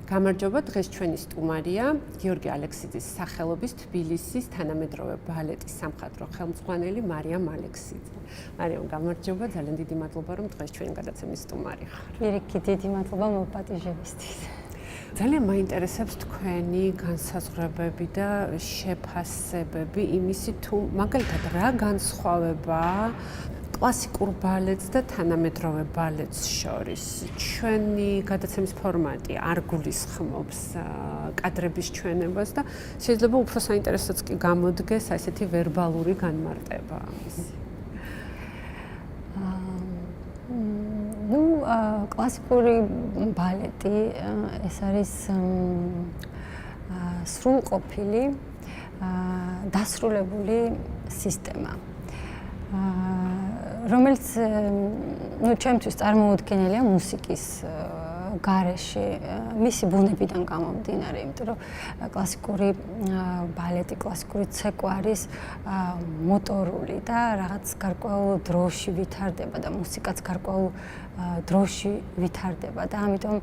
გამარჯობა, დღეს ჩვენი სტუმარია გიორგი ალექსიძის სახელობის თბილისის თანამედროვე ბალეტის სამხატვრო ხელმძღვანელი მარიამ ალექსიძე. მარიამ, გამარჯობა, ძალიან დიდი მადლობა, რომ დღეს ჩვენი გადაცემის სტუმარი ხარ. Ირიკი, დიდი მადლობა მოპატიჟებისთვის. ძალიან მაინტერესებს თქვენი განსაზღვრებები და შეფასებები იმისი თუ მაგალითად რა განსხვავებაა კლასიკურ ბალეტს და თანამედროვე ბალეტს შორის. ჩვენი გადაცემის ფორმატი არ გულისხმობს კადრების ჩვენებას და შეიძლება უფრო საინტერესოც კი გამოდგეს ესეთი ვერბალური განმარტება ამისი. კლასიკური ბალეტი ეს არის სრულყოფილი დასრულებული სისტემა. რომელიც ჩემთვის წარმოუდგენელია მუსიკის გარეშე მისი ბუნებიდან გამომდინარე, იმიტომ რომ კლასიკური ბალეტი, კლასიკური ცეკვა არის მოტორული და რაღაც გარკვეულ დროში ვითარდება და მუსიკაც გარკვეულ დროში ვითარდება და ამიტომ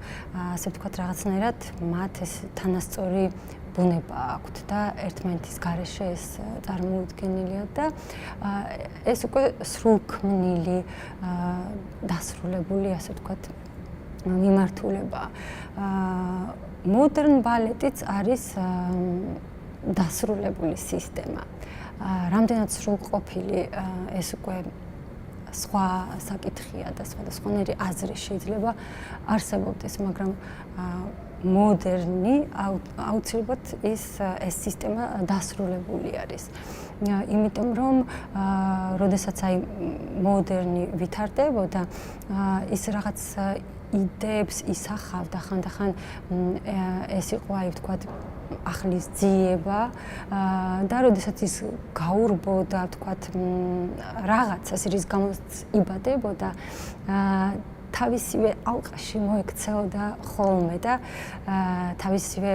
ასე ვთქვათ რაღაცნაირად მათ ეს თანასწორი ბუნება აქვთ და ერთმანეთის გარეშე ეს წარმოუდგენელია და ეს უკვე სრულქმნილი დასრულებული ასე ვთქვათ მიმართულება. მოდერნ ბალეტიც არის დასრულებული სისტემა. რამდენად სრულყოფილი ეს უკვე სხვა საკითხია და სხვადასხვანაირი აზრი შეიძლება არსებობდეს, მაგრამ მოდერნი აუცილებლად ეს სისტემა დასრულებული არის. იმიტომ რომ როდესაც აი მოდერნი ვითარდებოდა, ის რაღაც იდეებს ისახავდა ხანდახან ეს იყო აი ვთქვათ ახლის ძიება და როდესაც ის გაურბოდა ვთქვათ რაღაცას რის გამოც იბადებოდა თავისივე ალყაში მოექცეოდა ხოლმე და თავისივე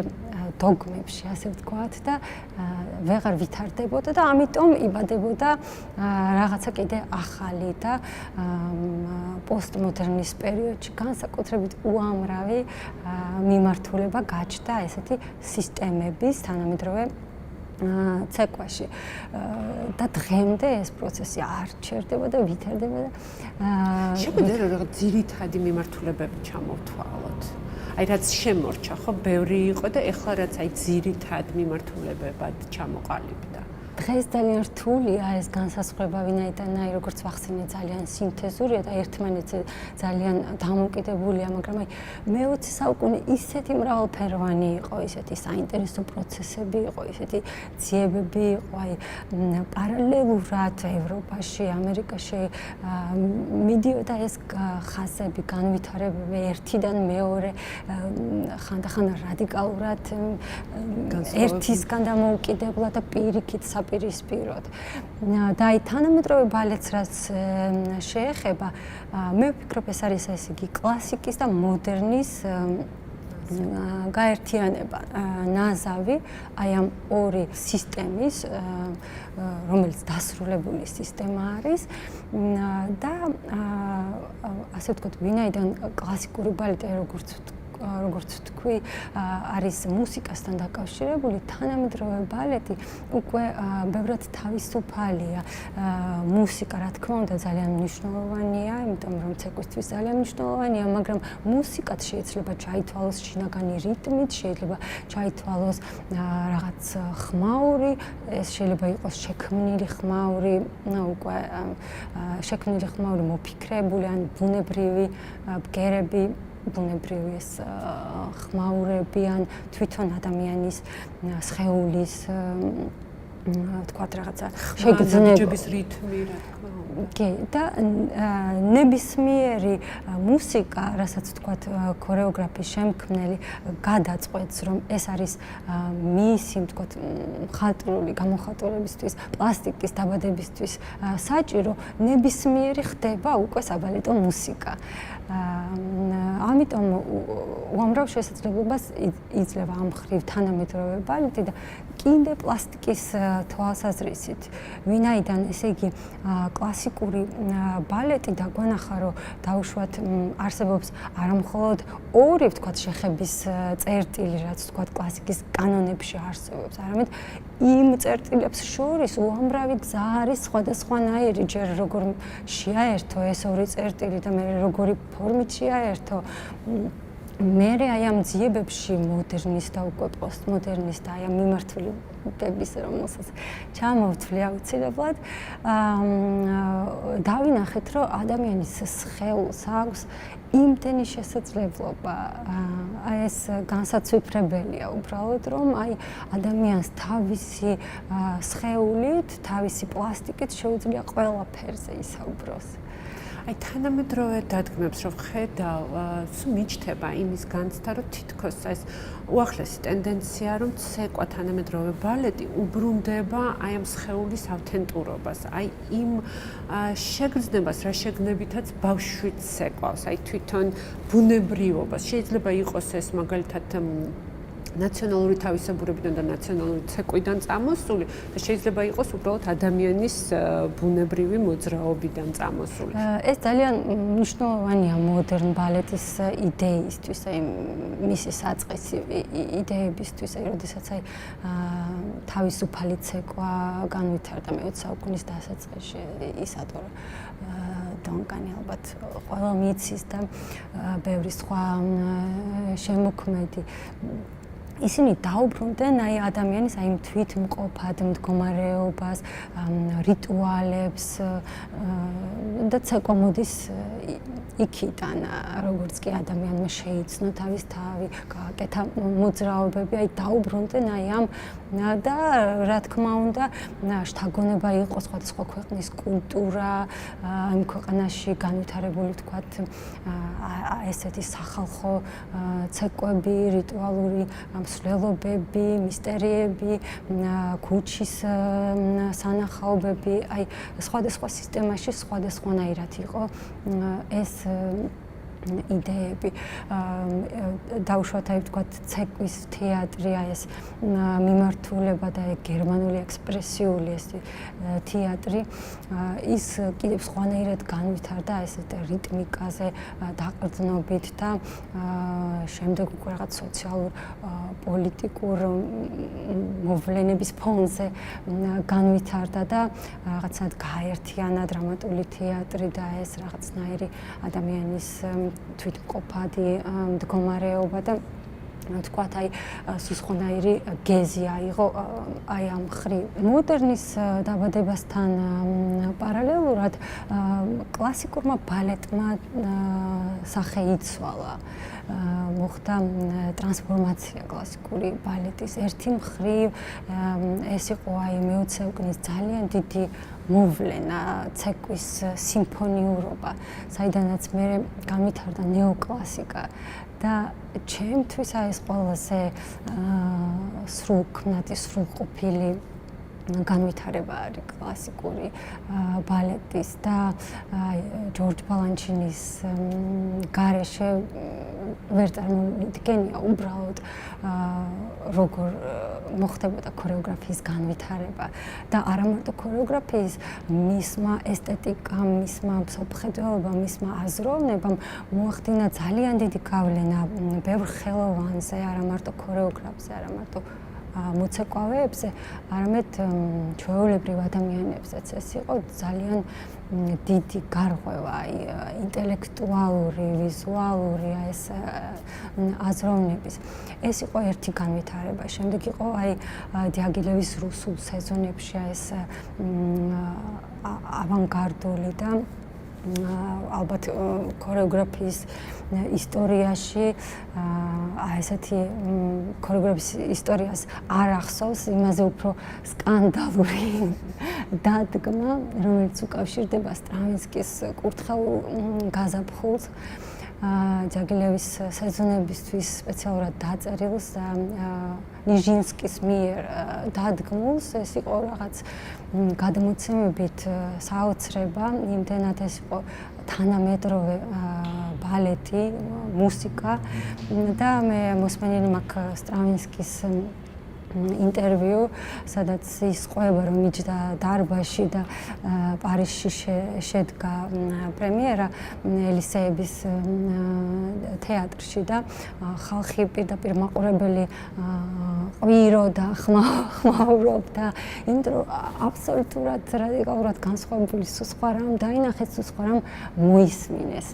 დოგმებში ასე ვთქვათ და ვეღარ ვითარდებოდა და ამიტომ იბადებოდა რაღაცა კიდე ახალი და პოსტმოდერნის პერიოდში განსაკუთრებით უამრავი მიმართულება გაჩნდა ესეთი სისტემების თანამედროვე ცეკვაში და დღემდე ეს პროცესი არ ჩერდება და ვითარდება და შეგვიძლია რაღაც ძირითადი მიმართულებები ჩამოვთვალოთ. აი რაც შემორჩა, ხო, ბევრი იყო და ეხლა რაც აი ძირითად მიმართულებებად ჩამოყალიბდა. დღეს ძალიან რთულია ეს განსაზღვრება, ვინაიდან აი როგორც ვახსენე ძალიან სინთეზურია და ერთმანეთზე ძალიან დამოკიდებულია, მაგრამ აი მე-20 საუკუნე ისეთი მრავალფეროვანი იყო, ისეთი საინტერესო პროცესები იყო, ისეთი ძიებები იყო, აი პარალელურად ევროპაში, ამერიკაში მიდიოდა ეს ხაზები, განვითარებები ერთიდან მეორე ხანდახან რადიკალურად ერთისგან დამოუკიდებლად და პირიქით პირისპიროდ. და აი თანამედროვე ბალეტს რაც შეეხება, მე ვფიქრობ ეს არის ესე იგი კლასიკის და მოდერნის გაერთიანება, ნაზავი აი ამ ორი სისტემის, რომელიც დასრულებული სისტემა არის და ასე ვთქვათ, ვინაიდან კლასიკური ბალეტი როგორც თქვი, არის მუსიკასთან დაკავშირებული, თანამედროვე ბალეტი უკვე ბევრად თავისუფალია. მუსიკა, რა თქმა უნდა, ძალიან მნიშვნელოვანია, იმიტომ რომ ცეკვისთვის ძალიან მნიშვნელოვანია, მაგრამ მუსიკაც შეიძლება ჩაითვალოს შინაგანი რიტმით, შეიძლება ჩაითვალოს რაღაც ხმაური, ეს შეიძლება იყოს შექმნილი ხმაური, უკვე შექმნილი ხმაური მოფიქრებული ან ბუნებრივი ბგერები ბუნებრივი ეს ხმაურები ან თვითონ ადამიანის სხეულის ვთქვათ რაღაცა შეგრძნების რითმი რა თქმა უნდა. კი და ნებისმიერი მუსიკა, რასაც ვთქვათ ქორეოგრაფის შემქმნელი გადაწყვეტს, რომ ეს არის მისი ვთქვათ მხატვრული გამოხატულებისთვის, პლასტიკის დაბადებისთვის საჭირო, ნებისმიერი ხდება უკვე საბალეტო მუსიკა. ამიტომ უამრავ შესაძლებლობას იძლევა ამ მხრივ თანამედროვე ბალეტი და კიდე პლასტიკის თვალსაზრისით, ვინაიდან ესე იგი კლასიკური ბალეტი დაგვანახა, რომ დაუშვათ არსებობს არამხოლოდ ორი ვთქვათ შეხების წერტილი, რაც ვთქვათ კლასიკის კანონებში არსებობს, არამედ იმ წერტილებს შორის უამრავი გზა არის სხვადასხვანაირი, ჯერ როგორ შეაერთო ეს ორი წერტილი და მე როგორი ფორმით შეაერთო. მერე აი ამ ძიებებში მოდერნის და უკვე პოსტმოდერნის და აი ამ მიმართულებების, რომელსაც ჩამოვთვლი აუცილებლად, დავინახეთ, რომ ადამიანის სხეულს აქვს იმდენი შესაძლებლობა, აი ეს განსაცვიფრებელია უბრალოდ, რომ აი ადამიანს თავისი სხეულით, თავისი პლასტიკით შეუძლია ყველაფერზე ისაუბროს. აი თანამედროვე დადგმებს რომ ხედავ, სულ მიჩნდება იმის განცდა, რომ თითქოს ეს უახლესი ტენდენცია, რომ ცეკვა თანამედროვე ბალეტი უბრუნდება აი ამ სხეულის ავთენტურობას, აი იმ შეგრძნებას, რა შეგნებითაც ბავშვიც ცეკვავს, აი თვითონ ბუნებრივობას. შეიძლება იყოს ეს მაგალითად ნაციონალური თავისებურებიდან და ნაციონალური ცეკვიდან წამოსული და შეიძლება იყოს უბრალოდ ადამიანის ბუნებრივი მოძრაობიდან წამოსული. ეს ძალიან მნიშვნელოვანია მოდერნ ბალეტის იდეისთვის, აი მისი საწყისი იდეებისთვის, აი როდესაც აი თავისუფალი ცეკვა განვითარდა მე-20 საუკუნის დასაწყისში, ისადო დონკანი ალბათ ყველა მიცის და ბევრი სხვა შემოქმედი ისინი დაუბრუნდნენ აი ადამიანის აი თვითმყოფად მდგომარეობას, რიტუალებს და ცეკვა მოდის იქიდან, როგორც კი ადამიანმა შეიცნო თავის თავი, გააკეთა მოძრაობები, აი დაუბრუნდნენ აი ამ და რა თქმა უნდა, შთაგონება იყო სხვადასხვა ქვეყნის კულტურა, იმ ქვეყანაში განვითარებული თქვათ ესეთი სახალხო ცეკვები, რიტუალური მსვლელობები, მისტერიები, ქუჩის სანახაობები, აი სხვადასხვა სისტემაში სხვადასხვანაირად იყო ეს იდეები. დაუშვათ აი ვთქვათ ცეკვის თეატრი, აი ეს მიმართულება და გერმანული ექსპრესიული ეს თეატრი, ის კიდევ სხვანაირად განვითარდა ესეთ რიტმიკაზე დაყრდნობით და შემდეგ უკვე რაღაც სოციალურ პოლიტიკურ მოვლენების ფონზე განვითარდა და რაღაცნაირად გააერთიანა დრამატული თეატრი და ეს რაღაცნაირი ადამიანის თვითმყოფადი მდგომარეობა და თქვათ აი სისხლნაირი გეზი აიღო აი ამ მხრივ. მოდერნის დაბადებასთან პარალელურად კლასიკურმა ბალეტმა სახე იცვალა. მოხდა ტრანსფორმაცია კლასიკური ბალეტის. ერთი მხრივ ეს იყო აი მე-20 საუკუნის ძალიან დიდი მოვლენა, ცეკვის სიმფონიურობა, საიდანაც მე განვითარდა ნეოკლასიკა და ჩემთვის აი ეს ყველაზე სრულქმნადი, სრულყოფილი განვითარება არის კლასიკური ბალეტის და ჯორჯ ბალანჩინის გარეშე ვერ წარმოვიდგენია უბრალოდ როგორ მოხდებოდა ქორეოგრაფიის განვითარება და არა მარტო ქორეოგრაფიის, მისმა ესთეტიკამ, მისმა მსოფლმხედველობამ, მისმა აზროვნებამ მოახდინა ძალიან დიდი გავლენა ბევრ ხელოვანზე, არა მარტო ქორეოგრაფზე, არა მარტო მოცეკვავეებზე, არამედ ჩვეულებრივ ადამიანებზეც. ეს იყო ძალიან დიდი გარღვევა, ინტელექტუალური, ვიზუალური ეს აზროვნების. ეს იყო ერთი განვითარება. შემდეგ იყო აი დიაგილევის რუსულ სეზონებში ეს ავანგარდული და ალბათ ქორეოგრაფიის ისტორიაში ესეთი ქორეოგრაფიის ისტორიას არ ახსოვს, იმაზე უფრო სკანდალური დადგმა, რომელიც უკავშირდება სტრავინსკის კურთხეულ გაზაფხულს. ჯაგილევის სეზონებისთვის სპეციალურად დაწერილს და ნიჟინსკის მიერ დადგმულს. ეს იყო რაღაც გადმოცემებით საოცრება, იმდენად ეს იყო თანამედროვე ბალეტი, მუსიკა და მე მოსმენილი მაქვს სტრავინსკის ინტერვიუ, სადაც ის ყვება, რომ იჯდა დარბაზში და პარიზში შედგა პრემიერა ელისეების თეატრში და ხალხი პირდაპირ მაყურებელი ყვირო და ხმაურობდა, იმიტომ რომ აბსოლუტურად რადიკალურად განსხვავებული სხვა რამ დაინახეს, სხვა რამ მოისმინეს.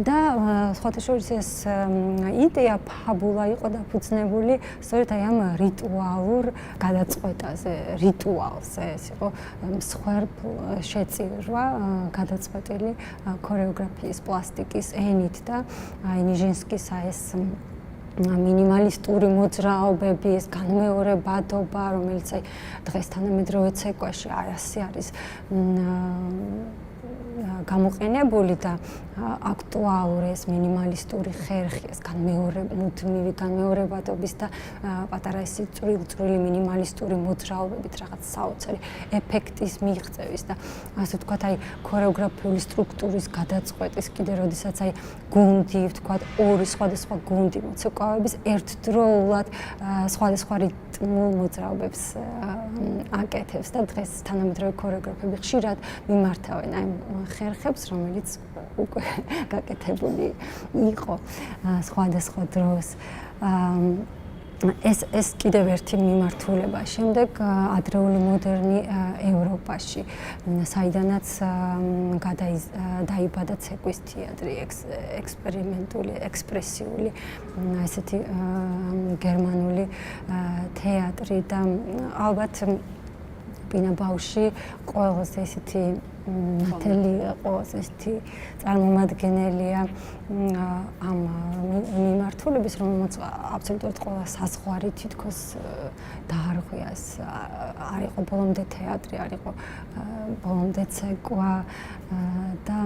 და სხვათა შორის ეს იდეა ფაბულა იყო დაფუძნებული სწორედ აი ამ რიტუალურ გადაწყვეტაზე, რიტუალზე. ეს იყო მსხვერპლ შეწირვა გადაწყვეტილი ქორეოგრაფიის, პლასტიკის ენით და აი ნიჟინსკისა ეს მინიმალისტური მოძრაობები, ეს განმეორებადობა, რომელიც აი დღეს თანამედროვე ცეკვაში არასი არის გამოყენებული და აქტუალური ეს მინიმალისტური ხერხი, ეს მუდმივი განმეორებადობის და პატარა ეს წვრილი მინიმალისტური მოძრაობებით რაღაც საოცარი ეფექტის მიღწევის და ასე ვთქვათ, აი ქორეოგრაფიული სტრუქტურის გადაწყვეტის კიდე როდესაც აი გუნდი, ვთქვათ, ორი სხვადასხვა გუნდი მოცეკვავების ერთდროულად სხვადასხვა რიტმულ მოძრაობებს აკეთებს და დღეს თანამედროვე ქორეოგრაფები ხშირად მიმართავენ აი ხერხებს, რომელიც უკვე გაკეთებული იყო სხვადასხვა დროს. ეს კიდევ ერთი მიმართულება. შემდეგ ადრეული მოდერნი ევროპაში, საიდანაც დაიბადა ცეკვის თეატრი, ექსპერიმენტული, ექსპრესიული, ესეთი გერმანული თეატრი და ალბათ პინა ბაუში ყველაზე ესეთი ნათელი ყველაზე ესეთი წარმომადგენელია ამ მიმართულების, რომელმაც აბსოლუტურად ყველა საზღვარი თითქოს დაარღვია. არ იყო ბოლომდე თეატრი, არ იყო ბოლომდე ცეკვა და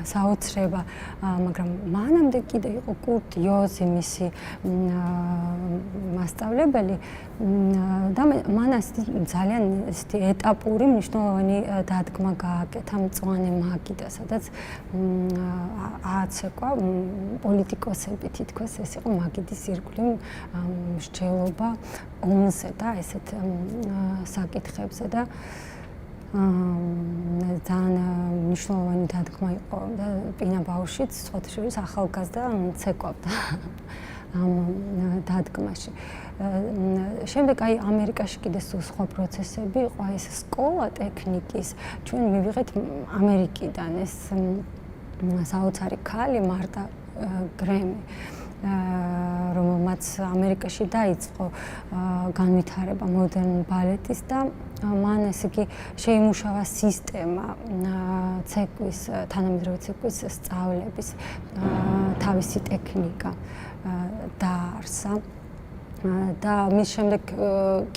საოცრება, მაგრამ მანამდე კიდე იყო კურტ იოზი, მისი მასწავლებელი და მან ძალიან ესეთი ეტაპური მნიშვნელოვანი დადგმა გააკეთა მწვანე მაგიდა, სადაც ააცეკვა პოლიტიკოსები, თითქოს ეს იყო მაგიდის ირგვლივ მსჯელობა ომზე და ესეთ საკითხებზე და ძალიან მნიშვნელოვანი დადგმა იყო და პინა ბაუშიც სხვათა შორის ახალგაზრდა ცეკვავდა ამ დადგმაში. შემდეგ აი ამერიკაში კიდე სხვა პროცესები იყო, ეს სკოლა ტექნიკის. ჩვენ მივიღეთ ამერიკიდან ეს საოცარი ქალი მარტა გრემი, რომელმაც ამერიკაში დაიწყო განვითარება მოდერნ ბალეტის და მან ესე იგი შეიმუშავა სისტემა ცეკვის, თანამედროვე ცეკვის სწავლების, თავისი ტექნიკა დაარსა. და მის შემდეგ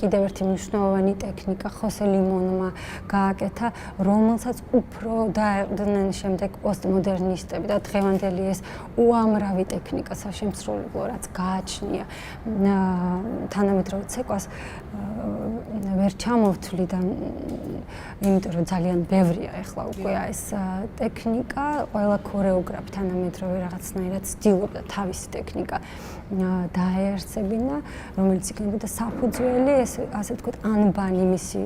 კიდევ ერთი მნიშვნელოვანი ტექნიკა ხოსე ლიმონმა გააკეთა, რომელსაც უფრო დაერდნენ შემდეგ პოსტმოდერნისტები და დღევანდელი ეს უამრავი ტექნიკა საშემსრულებლო, რაც გააჩნია თანამედროვე ცეკვას ვერ ჩამოვთვლი და იმიტომ რომ ძალიან ბევრია ახლა უკვე ეს ტექნიკა, ყველა ქორეოგრაფი თანამედროვე რაღაცნაირად ცდილობდა თავისი ტექნიკა დაეარსებინა, რომელიც იქნებოდა საფუძველი, ასე ვთქვათ, ანბანი მისი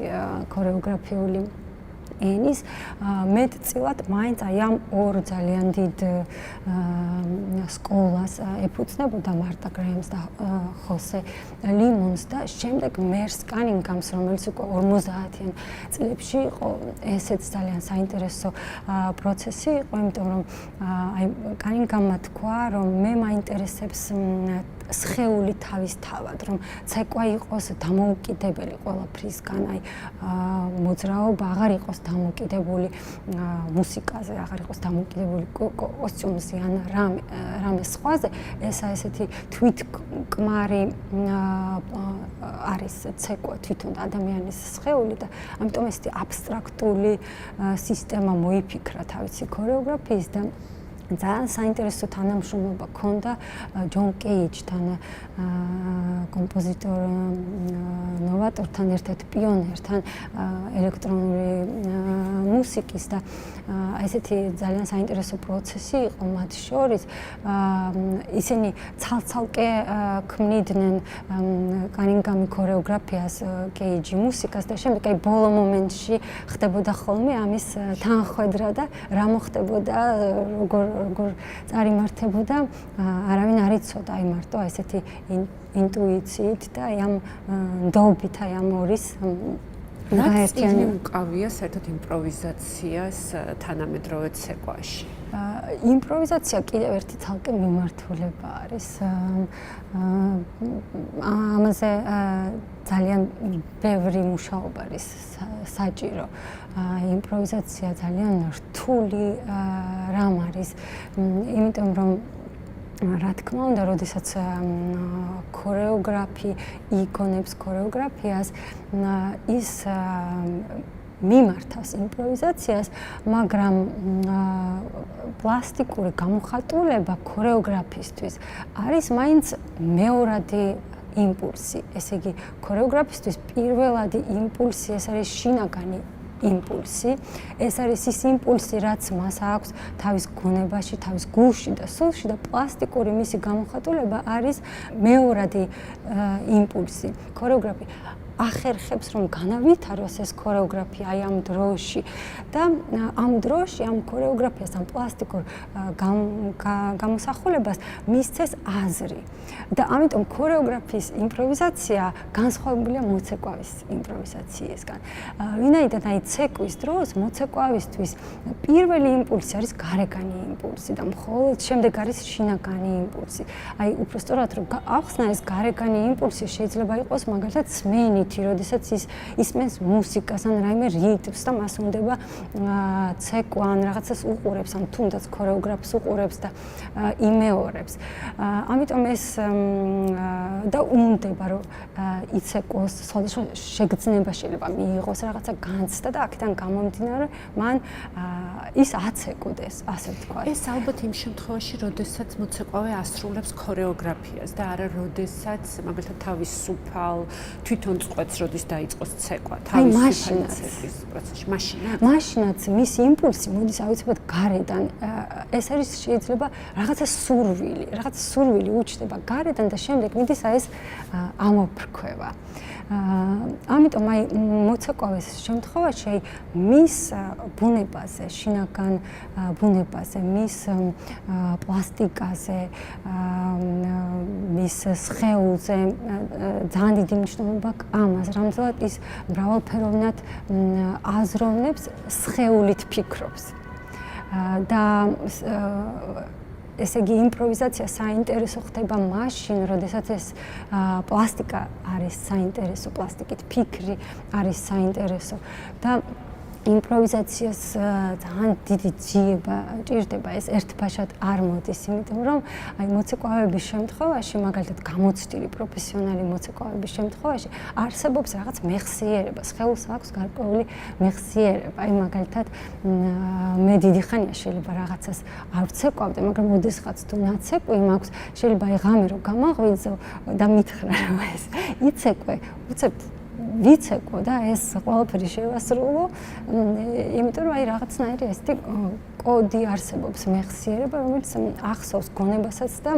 ქორეოგრაფიული ენის, მეტწილად მაინც აი ამ ორ ძალიან დიდ სკოლას ეფუძნებოდა მარტა გრემს და ხოსე ლიმონს და შემდეგ მერს კანინგამს, რომელიც უკვე 50-იან წლებში იყო, ესეც ძალიან საინტერესო პროცესი იყო, იმიტომ რომ აი კანინგამმა თქვა, რომ მე მაინტერესებს სხეული თავისთავად, რომ ცეკვა იყოს დამოუკიდებელი ყველაფრისგან, აი მოძრაობა აღარ იყოს დამოუკიდებული მუსიკაზე, აღარ იყოს დამოუკიდებული კოსტიუმზე ან რამე სხვაზე, ესა ესეთი თვითკმარი არის ცეკვა თვითონ ადამიანის სხეული და ამიტომ ესეთი აბსტრაქტული სისტემა მოიფიქრა თავისი ქორეოგრაფიის და ძალიან საინტერესო თანამშრომლობა ჰქონდა ჯონ კეიჯთან, კომპოზიტორ ნოვატორთან, ერთ-ერთ პიონერთან ელექტრონული მუსიკის და ესეთი ძალიან საინტერესო პროცესი იყო მათ შორის. ისინი ცალ-ცალკე ქმნიდნენ კანინგამი ქორეოგრაფიას, კეიჯი მუსიკას და შემდეგ აი ბოლო მომენტში ხდებოდა ხოლმე ამის თანხwebdriver და რა მოხდებოდა, როგორ წარიმართებოდა, არავინ არ იცოდა, აი მარტო ესეთი ინტუიციით და აი ამ ნდობით, აი ამ ორის გაერთიანება უკავია საერთოდ იმპროვიზაციას თანამედროვე ცეკვაში. იმპროვიზაცია კიდევ ერთი ცალკე მიმართულება არის. ამაზე ძალიან ბევრი მუშაობა არის საჭირო. იმპროვიზაცია ძალიან რთული რამ არის, იმიტომ რომ რა თქმა უნდა, როდესაც ქორეოგრაფი იგონებს ქორეოგრაფიას, ის მიმართავს იმპროვიზაციას, მაგრამ პლასტიკური გამოხატულება ქორეოგრაფისტვის არის მაინც მეორადი იმპულსი. ესე იგი, ქორეოგრაფისტვის პირველადი იმპულსი ეს არის შინაგანი იმპულსი. ეს არის ის იმპულსი, რაც მას აქვს თავის გონებაში, თავის გულში და სულში და პლასტიკური მისი გამოხატულება არის მეორადი იმპულსი. ქორეოგრაფი ახერხებს რომ განავითაროს ეს ქორეოგრაფია აი ამ დროში და ამ დროში ამ ქორეოგრაფიას ამ პლასტიკურ გამოსახულებას მისცეს აზრი და ამიტომ ქორეოგრაფიის იმპროვიზაცია განსხვავებულია მოცეკვავის იმპროვიზაციისგან. ვინაიდან აი ცეკვის დროს მოცეკვავისთვის პირველი იმპულსი არის გარეგანი იმპულსი და მხოლოდ შემდეგ არის შინაგანი იმპულსი. აი უბრალოდ რომ ახსნა ეს გარეგანი იმპულსი შეიძლება იყოს მაგალითად სმენი როდესაც ის ისმენს მუსიკას ან რაიმე რიტმს და მას უნდება ცეკვა ან რაღაცას უყურებს ან თუნდაც ქორეოგრაფს უყურებს და იმეორებს. ამიტომ ეს და უნდება რომ იცეკვოს, სხვადასხვა შეგრძნება შეიძლება მიიღოს, რაღაცა განცდა და აქედან გამომდინარე მან ის აცეკვდეს, ასე ვთქვათ. ეს ალბათ იმ შემთხვევაში, როდესაც მოცეკვავე ასრულებს ქორეოგრაფიას და არა როდესაც მაგალითად თავისუფალ თვითონ წყვეტს, როდის დაიწყოს ცეკვა, თავისუფალი ცეკვის პროცესში, მაშინაც მის იმპულსი მოდის აუცილებლად გარედან. ეს არის შეიძლება რაღაცა სურვილი უჩნდება გარედან და შემდეგ მიდის ეს ამოფრქვევა. ამიტომ აი მოცეკვავის შემთხვევაში აი მის ბუნებაზე, შინაგან ბუნებაზე, მის პლასტიკაზე, მის სხეულზე ძალიან დიდი მნიშვნელობა ამას, რამძლად ის მრავალფეროვნად აზროვნებს, სხეულით ფიქრობს. და ესე იგი იმპროვიზაცია საინტერესო ხდება მაშინ, როდესაც ეს პლასტიკა არის საინტერესო, პლასტიკით ფიქრი არის საინტერესო და იმპროვიზაციას ძალიან დიდი ძიება ჭირდება, ეს ერთბაშად არ მოდის, იმიტომ რომ აი მოცეკვავების შემთხვევაში, მაგალითად გამოცდილი პროფესიონალი მოცეკვავების შემთხვევაში არსებობს რაღაც მეხსიერება, სხეულს აქვს გარკვეული მეხსიერება. აი მაგალითად მე დიდი ხანია შეიძლება რაღაცას არ ვცეკვავდე, მაგრამ ოდესღაც თუ ნაცეკვი მაქვს, შეიძლება აი ღამე რომ გამაღვიძო და მითხრა რომ ეს იცეკვე, უცებ ვიცეკვო და ეს ყველაფერი შევასრულო, იმიტომ რომ აი რაღაცნაირი ესეთი კოდი არსებობს, მეხსიერება, რომელიც ახსოვს გონებასაც და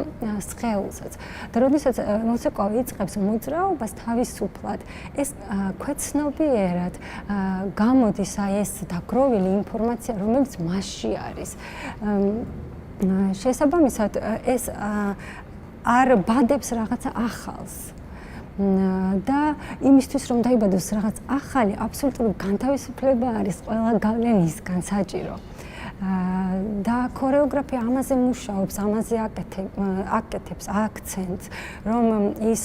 სხეულსაც. და როდესაც მოცეკვავი იწყებს მოძრაობას თავისუფლად, ეს ქვეცნობიერად გამოდის აი ეს დაგროვილი ინფორმაცია, რომელიც მასში არის. შესაბამისად, ეს არ ბადებს რაღაცა ახალს. და იმისთვის რომ დაიბადოს რაღაც ახალი აბსოლუტური განთავისუფლება არის ყველა გავლენისგან საჭირო. და ქორეოგრაფია ამაზე მუშაობს, ამაზე აკეთებს აქცენტს, რომ ის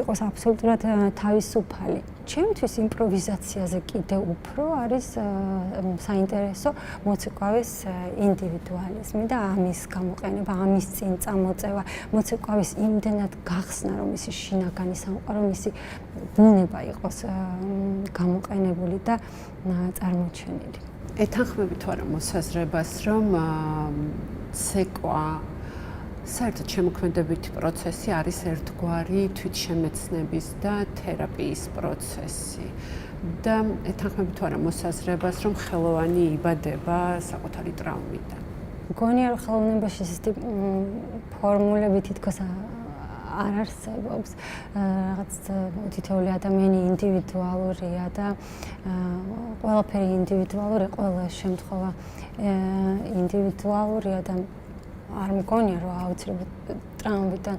იყოს აბსოლუტურად თავისუფალი. ჩემთვის იმპროვიზაციაზე კიდევ უფრო არის საინტერესო მოცეკვავის ინდივიდუალიზმი და ამის გამოყენება, ამის წინ წამოწევა, მოცეკვავის იმდენად გახსნა, რომ ისი შინაგანი სამყარო, მისი ბუნება იყოს გამოყენებული და წარმოჩენილი. ეთანხმებით თუ არა მოსაზრებას, რომ ცეკვა საერთოდ შემოქმედებითი პროცესი არის ერთგვარი თვითშემეცნების და თერაპიის პროცესი. და ეთანხმებით თუ არა მოსაზრებას, რომ ხელოვანი იბადება საკუთარი ტრავმიდან. მგონია რომ ხელოვნებაში ესეთი ფორმულები თითქოს არ არსებობს. რაღაც თითოეული ადამიანი ინდივიდუალურია და ყველაფერი ინდივიდუალურია, ყველა შემთხვევა ინდივიდუალურია და არ მგონია რომ აუცილებლად ტრავმიდან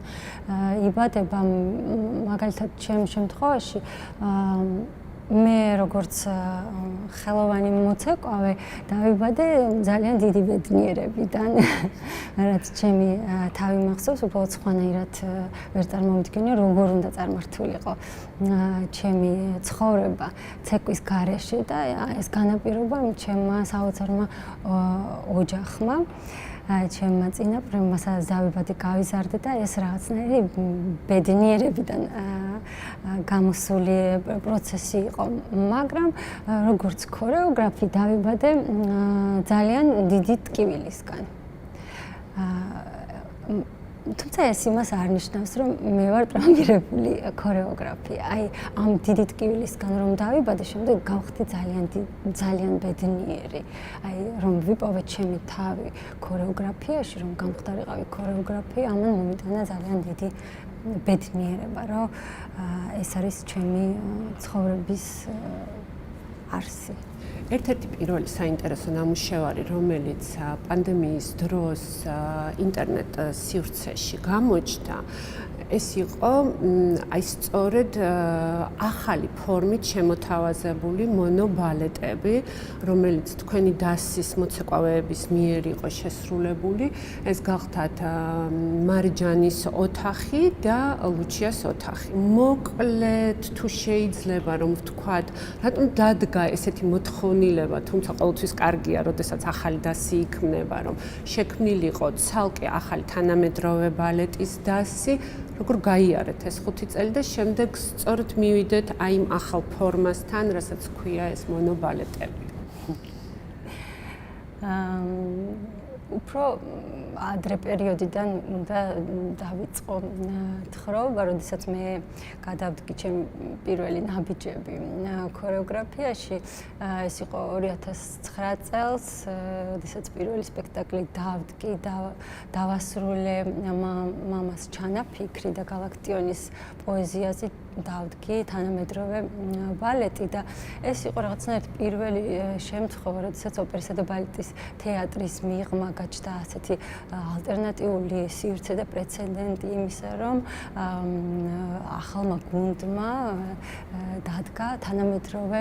იბადება. მაგალითად ჩემ შემთხვევაში მე როგორც ხელოვანი მოცეკვავე დავიბადე ძალიან დიდი ბედნიერებიდან, რაც ჩემი თავი მახსოვს, უბრალოდ სხვანაირად ვერ წარმოვიდგენია, როგორ უნდა წარმართულიყო ჩემი ცხოვრება ცეკვის გარეშე და ეს განაპირობა ჩემმა საოცარმა ოჯახმა. ჩემმა წინაპრებმა სადაც დავიბადე გავიზარდე და ეს რაღაცნაირი ბედნიერებიდან გამოსული პროცესი იყო, მაგრამ როგორც ქორეოგრაფი დავიბადე ძალიან დიდი ტკივილისგან. თუმცა ეს იმას არ ნიშნავს, რომ მე ვარ ტრავმირებული ქორეოგრაფი. აი, ამ დიდი ტკივილისგან რომ დავიბადე, შემდეგ გავხდი ძალიან ბედნიერი. აი, რომ ვიპოვე ჩემი თავი ქორეოგრაფიაში, რომ გამხდარიყავი ქორეოგრაფი, ამან მომიტანა ძალიან დიდი ბედნიერება, რომ ეს არის ჩემი ცხოვრების არსი. ერთ-ერთი პირველი საინტერესო ნამუშევარი, რომელიც პანდემიის დროს ინტერნეტ სივრცეში გამოჩნდა, ეს იყო აი სწორედ ახალი ფორმით შემოთავაზებული მონობალეტები, რომელიც თქვენი დასის მოცეკვავეების მიერ იყო შესრულებული. ეს გახდათ მარჯანის ოთახი და ლუჩიას ოთახი. მოკლედ თუ შეიძლება რომ ვთქვათ, რატომ დადგა ესეთი მოთხოვნილება, თუმცა ყოველთვის კარგია, როდესაც ახალი დასი იქმნება, რომ შექმნილიყო ცალკე ახალი თანამედროვე ბალეტის დასი, როგორ გაიარეთ ეს 5 წელი და შემდეგ სწორედ მივიდეთ აი იმ ახალ ფორმასთან, რასაც ქვია ეს მონობალეტები. უფრო ადრე პერიოდიდან უნდა დავიწყო თხრობა, როდესაც მე გადავდგი ჩემი პირველი ნაბიჯები ქორეოგრაფიაში. ეს იყო 2009 წელს, როდესაც პირველი სპექტაკლი დავდგი და დავასრულე მამას ჩანაფიქრი და გალაქტიონის პოეზიაზე დავდგი თანამედროვე ბალეტი და ეს იყო რაღაცნაირად პირველი შემთხვევა, როდესაც ოპერისა და ბალეტის თეატრის მიღმა გაჩნდა ასეთი ალტერნატიული სივრცე და პრეცედენტი იმისა, რომ ახალმა გუნდმა დადგა თანამედროვე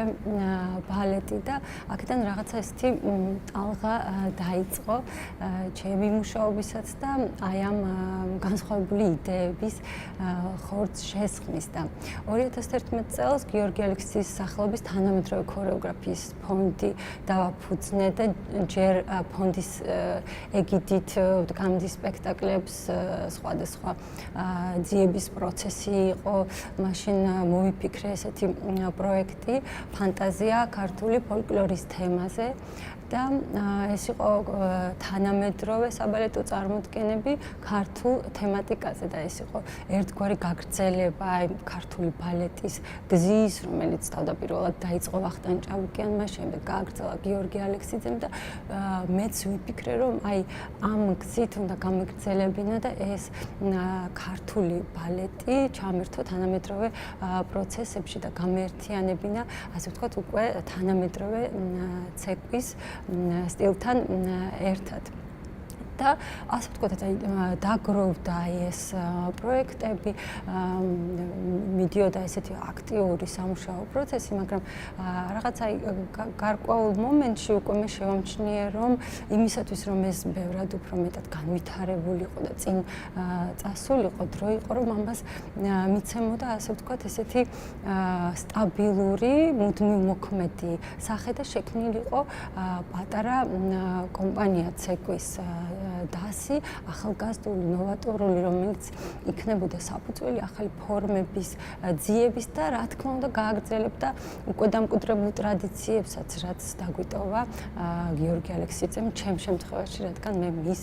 ბალეტი და აქედან რაღაცა ესეთი ტალღა დაიწყო ჩემი მუშაობისაც და აი ამ განსხვავებული იდეების ხორცს შესხმის და 2011 წელს გიორგი ალექსიძის სახელობის თანამედროვე ქორეოგრაფიის ფონდი დავაფუძნე და ჯერ ფონდის ეგიდით გამდი სპექტაკლებს სხვადასხვა ძიების პროცესი იყო. მაშინ მოვიფიქრე ესეთი პროექტი ფანტაზია ქართული ფოლკლორის თემაზე და ეს იყო თანამედროვე საბალეტო წარმოდგენები ქართულ თემატიკაზე და ეს იყო ერთგვარი გაგრძელება აი ქართული ბალეტის გზის, რომელიც თავდაპირველად დაიწყო ვახტანგ ჭავუკიანმა, შემდეგ გააგრძელა გიორგი ალექსიძემ და მეც ვიფიქრე, რომ აი ამ გზით უნდა გამეგრძელებინა და ეს ქართული ბალეტი ჩამერთო თანამედროვე პროცესებში და გამეერთიანებინა, ასე ვთქვათ, უკვე თანამედროვე ცეკვის სტილთან ერთად. და ასე ვთქვათ, დაგროვდა ეს პროექტები, მიდიოდა ესეთი აქტიური სამუშაო პროცესი, მაგრამ რაღაც აი გარკვეულ მომენტში უკვე მე შევამჩნიე, რომ იმისათვის, რომ ეს ბევრად უფრო მეტად განვითარებულიყო და წინ წასულიყო, დრო იყო, რომ ამას მიცემოდა, ასე ვთქვათ, ესეთი სტაბილური, მუდმივ მოქმედი სახე და შექმნილიყო პატარა კომპანია ცეკვის დასი ახალგაზრდული, ნოვატორული, რომელიც იქნებოდა საფუძველი ახალი ფორმების, ძიების და რა თქმა უნდა გააგრძელებდა უკვე დამკვიდრებულ ტრადიციებსაც, რაც დაგვიტოვა გიორგი ალექსიძემ ჩემ შემთხვევაში, რადგან მე მის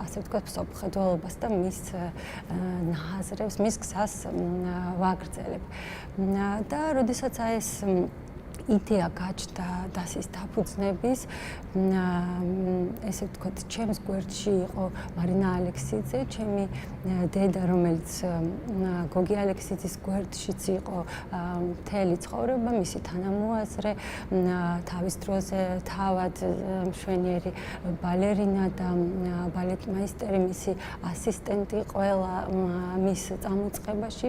ასე ვთქვათ, მსოფლმხედველობას და მის ნაზრებს, მის გზას ვაგრძელებ. და როდესაც ეს იდეა გაჩნდა დასის დაფუძნების, ესე ვთქვათ, ჩემს გვერდში იყო მარინა ალექსიძე, ჩემი დედა, რომელიც გოგი ალექსიძის გვერდშიც იყო მთელი ცხოვრება, მისი თანამოაზრე, თავის დროზე თავად მშვენიერი ბალერინა და ბალეტმაისტერი, მისი ასისტენტი ყველა მის წამოწყებაში.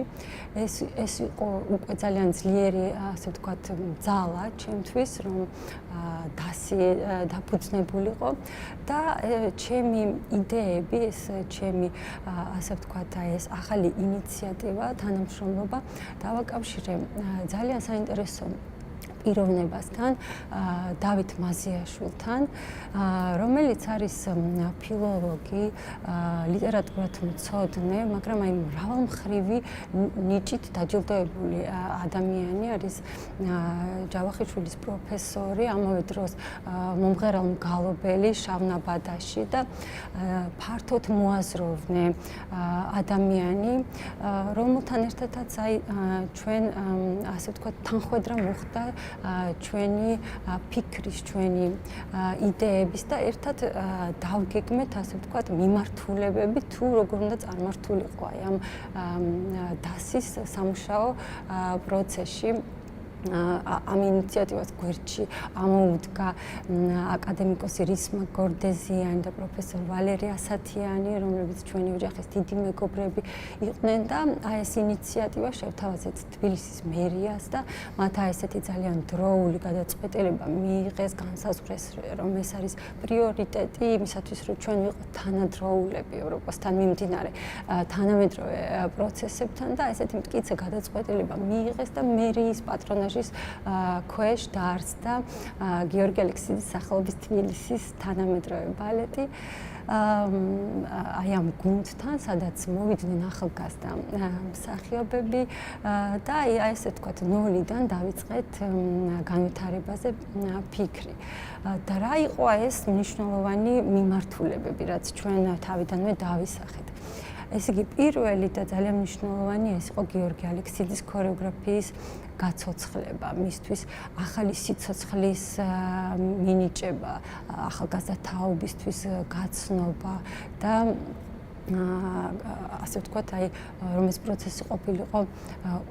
ეს იყო უკვე ძალიან ძლიერი, ასე ვთქვათ, ძალა ჩემთვის, რომ დასი დაფუძნებულიყო და ჩემი იდეები, ეს ჩემი ასე ვთქვათ, ეს ახალი ინიციატივა, თანამშრომლობა დავაკავშირე ძალიან საინტერესო პიროვნებასთან, დავით მაზიაშვილთან, რომელიც არის ფილოლოგი, ლიტერატურათ მცოდნე, მაგრამ აი მრავალმხრივი ნიჭით დაჯილდოებული ადამიანი, არის ჯავახიშვილის პროფესორი, ამავე დროს მომღერალ-მგალობელი შავნაბადაში და ფართოდ მოაზროვნე ადამიანი, რომელთან ერთადაც აი ჩვენ ასე ვთქვათ, თანხვედრა მოხდა ჩვენი ფიქრის, ჩვენი იდეების და ერთად დავგეგმეთ, ასე ვთქვათ, მიმართულებები, თუ როგორ უნდა წარმართულიყო აი ამ დასის სამუშაო პროცესში. ამ ინიციატივას გვერდში ამოუდგა აკადემიკოსი რისმა გორდეზიანი და პროფესორ ვალერი ასათიანი, რომლებიც ჩვენი ოჯახის დიდი მეგობრები იყვნენ და ეს ინიციატივა შევთავაზეთ თბილისის მერიას და მათ ესეთი ძალიან დროული გადაწყვეტილება მიიღეს, განსაზღვრეს, რომ ეს არის პრიორიტეტი იმისათვის, რომ ჩვენ ვიყოთ თანადროულები ევროპასთან მიმდინარე თანამედროვე პროცესებთან და ესეთი მტკიცე გადაწყვეტილება მიიღეს და მერიის პატრონაჟის ქვეშ დაარსდა გიორგი ალექსიძის სახელობის თბილისის თანამედროვე ბალეტი. აი ამ გუნდთან, სადაც მოვიდნენ ახალგაზრდა მსახიობები და აი ესე ვთქვათ, ნოლიდან დავიწყეთ განვითარებაზე ფიქრი. და რა იყო ეს მნიშვნელოვანი მიმართულებები, რაც ჩვენ თავიდანვე დავისახეთ. ესე იგი, პირველი და ძალიან მნიშვნელოვანი ეს იყო გიორგი ალექსიძის ქორეოგრაფიის გაცოცხლება, მისთვის ახალი სიცოცხლის მინიჭება, ახალგაზრდა თაობისთვის გაცნობა და ასე ვთქვათ, აი რომ ეს პროცესი ყოფილიყო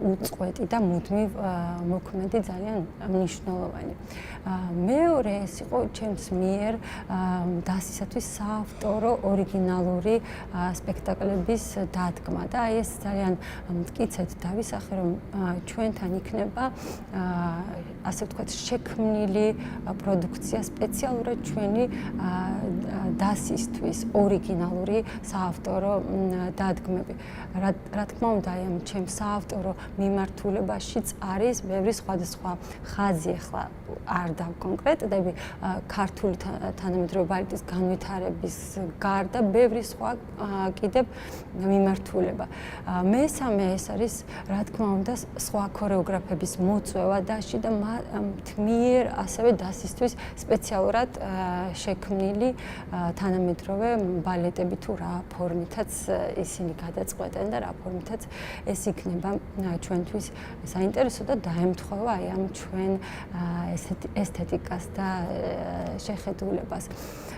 უწყვეტი და მუდმივ მოქმედი, ძალიან მნიშვნელოვანი. მეორე ეს იყო ჩემს მიერ დასისათვის საავტორო ორიგინალური სპექტაკლების დადგმა და აი ეს ძალიან მტკიცედ დავისახე, რომ ჩვენთან იქნება ასე ვთქვათ, შექმნილი პროდუქცია სპეციალურად ჩვენი დასისთვის ორიგინალური საავტორო დადგმები. რა თქმა უნდა, აი ამ ჩემს საავტორო მიმართულებაშიც არის ბევრი სხვადასხვა ხაზი, ახლა არ დავკონკრეტდები, ქართული თანამედროვე ბალეტის განვითარების გარდა ბევრი სხვა კიდევ მიმართულება. მესამე ეს არის, რა თქმა უნდა, სხვა ქორეოგრაფების მოწვევა დასში და მიერ ასევე დასისთვის სპეციალურად შექმნილი თანამედროვე ბალეტები თუ რა ფორმითაც ისინი გადაწყვეტენ და რა ფორმითაც ეს იქნება ჩვენთვის საინტერესო და დაემთხვევა აი ამ ჩვენ ესთეტიკას და შეხედულებას.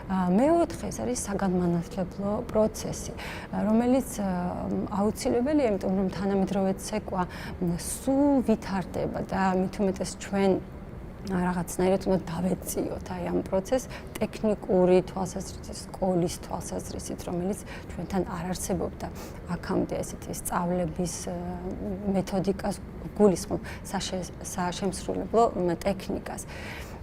მეოთხე ეს არის საგანმანათლებლო პროცესი, რომელიც აუცილებელია, იმიტომ რომ თანამედროვე ცეკვა სულ ვითარდება და მით უმეტეს ჩვენ რაღაცნაირად უნდა დავეწიოთ აი ამ პროცესს ტექნიკური თვალსაზრისით, სკოლის თვალსაზრისით, რომელიც ჩვენთან არ არსებობდა აქამდე ესეთი სწავლების მეთოდიკას გულისხმობ, საშემსრულებლო ტექნიკას.